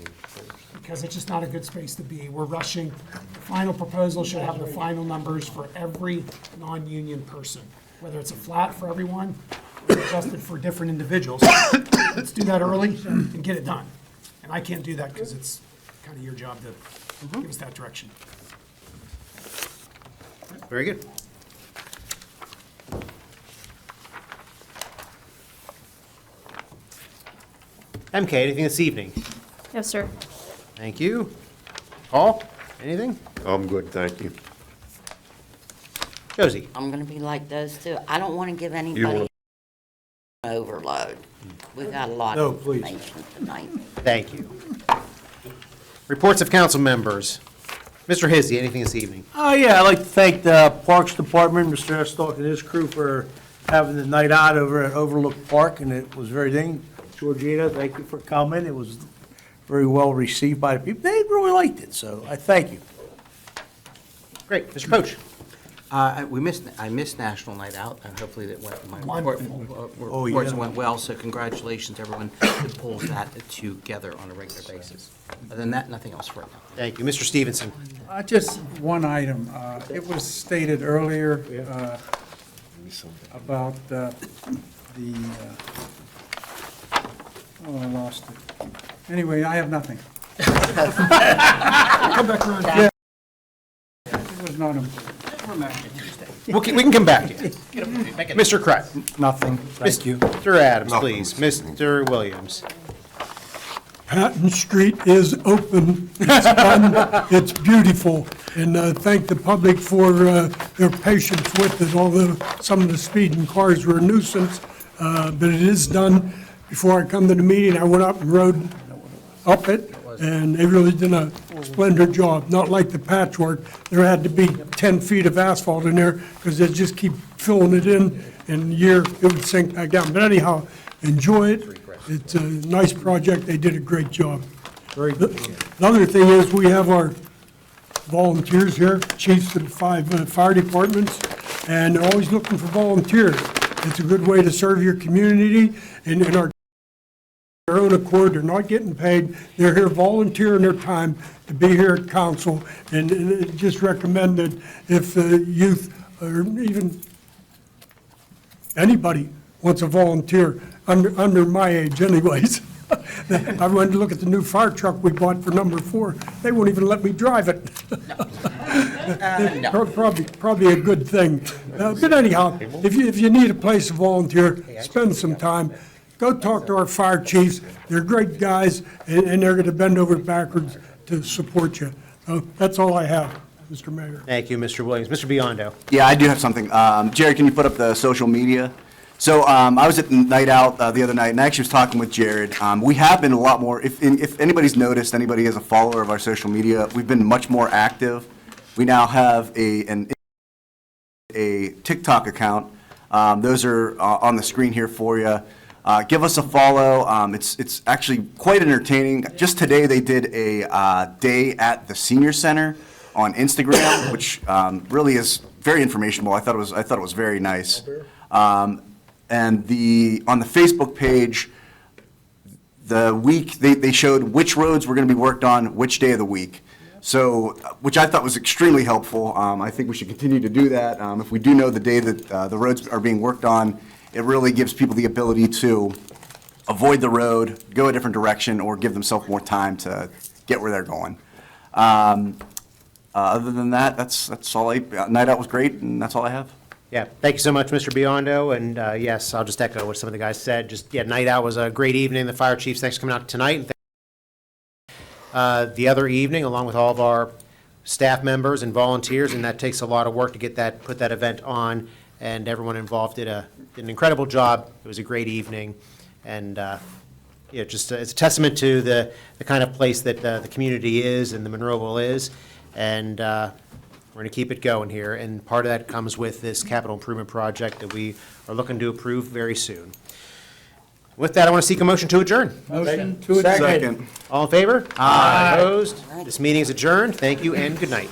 because it's just not a good space to be. We're rushing. The final proposal should have the final numbers for every non-union person, whether it's a flat for everyone or adjusted for different individuals. Let's do that early and get it done. And I can't do that because it's kind of your job to give us that direction. Very good. MK, anything this evening? Yes, sir. Thank you. Paul, anything? I'm good, thank you. Josie? I'm gonna be like those two. I don't wanna give You anybody overload. We've got a lot No, of please. information tonight. Thank you. Reports of council members. Mr. Hizzy, anything this evening? Oh, yeah, I'd like to thank the Parks Department, Mr. Estock and his crew for having the night out over at Overlook Park, and it was very dang. Georgina, thank you for coming. It was very well received by the people. They really liked it, so I thank you. Great. Mr. Coach? I missed National Night Out, and hopefully that went, my Oh, reports yeah. went well, so congratulations to everyone that pulls that together on a regular basis. Other than that, nothing else right now. Thank you. Mr. Stevenson? Just one item. It was stated earlier about Oh, I lost it. Anyway, I have nothing. Come back around. Yeah. It was not a, We can come back to you. Mr. Krett. Nothing, thank you. Mr. Adams, Nothing. please. Mr. Williams. Patton Street is open, it's done, it's beautiful, and thank the public for their patience with it, although some of the speeding cars were a nuisance, but it is done. Before I come to the meeting, I went up and rode up it, and they really did a splendid job, not like the patchwork. There had to be 10 feet of asphalt in there, because they just keep filling it in a year it would sink back down. But anyhow, enjoy it. It's a nice project. They did a great job. Another thing is, we have our volunteers here, chiefs of the 5 fire departments, and they're always looking for volunteers. It's a good way to serve your community, and in their own accord, they're not getting paid. They're here volunteering their time to be here at council, and just recommend that if youth or even anybody wants a volunteer, under my age anyways. I went to look at the new fire truck we bought for number 4. They won't even let me drive it. Probably a good thing. But anyhow, if you need a place to volunteer, spend some time. Go talk to our fire chiefs. They're great guys, and they're going to bend over backwards to support you. That's all I have, Mr. Mayor. Thank you, Mr. Williams. Mr. Biondo. Yeah, I do have something. Jared, can you put up the social media? So I was at the night out the other night, and I actually was talking with Jared. We have been a lot more, if anybody's noticed, anybody is a follower of our social media, we've been much more active. We now have a TikTok account. Those are on the screen here for you. Give us a follow. It's actually quite entertaining. Just today, they did a day at the senior center on Instagram, which really is very informational. I thought it was very nice. And on the Facebook page, they showed which roads were going to be worked on which day of the week. So, which I thought was extremely helpful. I think we should continue to do that. If we do know the day that the roads are being worked on, it really gives people the ability to avoid the road, go a different direction, or give themselves more time to get where they're going. Other than that, that's all. Night out was great, and that's all I have. Yeah, thank you so much, Mr. Biondo, and yes, I'll just echo what some of the guys said. Just, yeah, night out was a great evening. The fire chiefs, thanks for coming out tonight. And the other evening, along with all of our staff members and volunteers, and that takes a lot of work to put that event on, and everyone involved did an incredible job. It was a great evening, and it's a testament to the kind of place that the community is and the Monroeville is, and we're going to keep it going here, and part of that comes with this capital improvement project that we are looking to approve very soon. With that, I want to seek a motion to adjourn. Motion to adjourn. Second. All in favor? Aye. Opposed? This meeting is adjourned. Thank you and good night.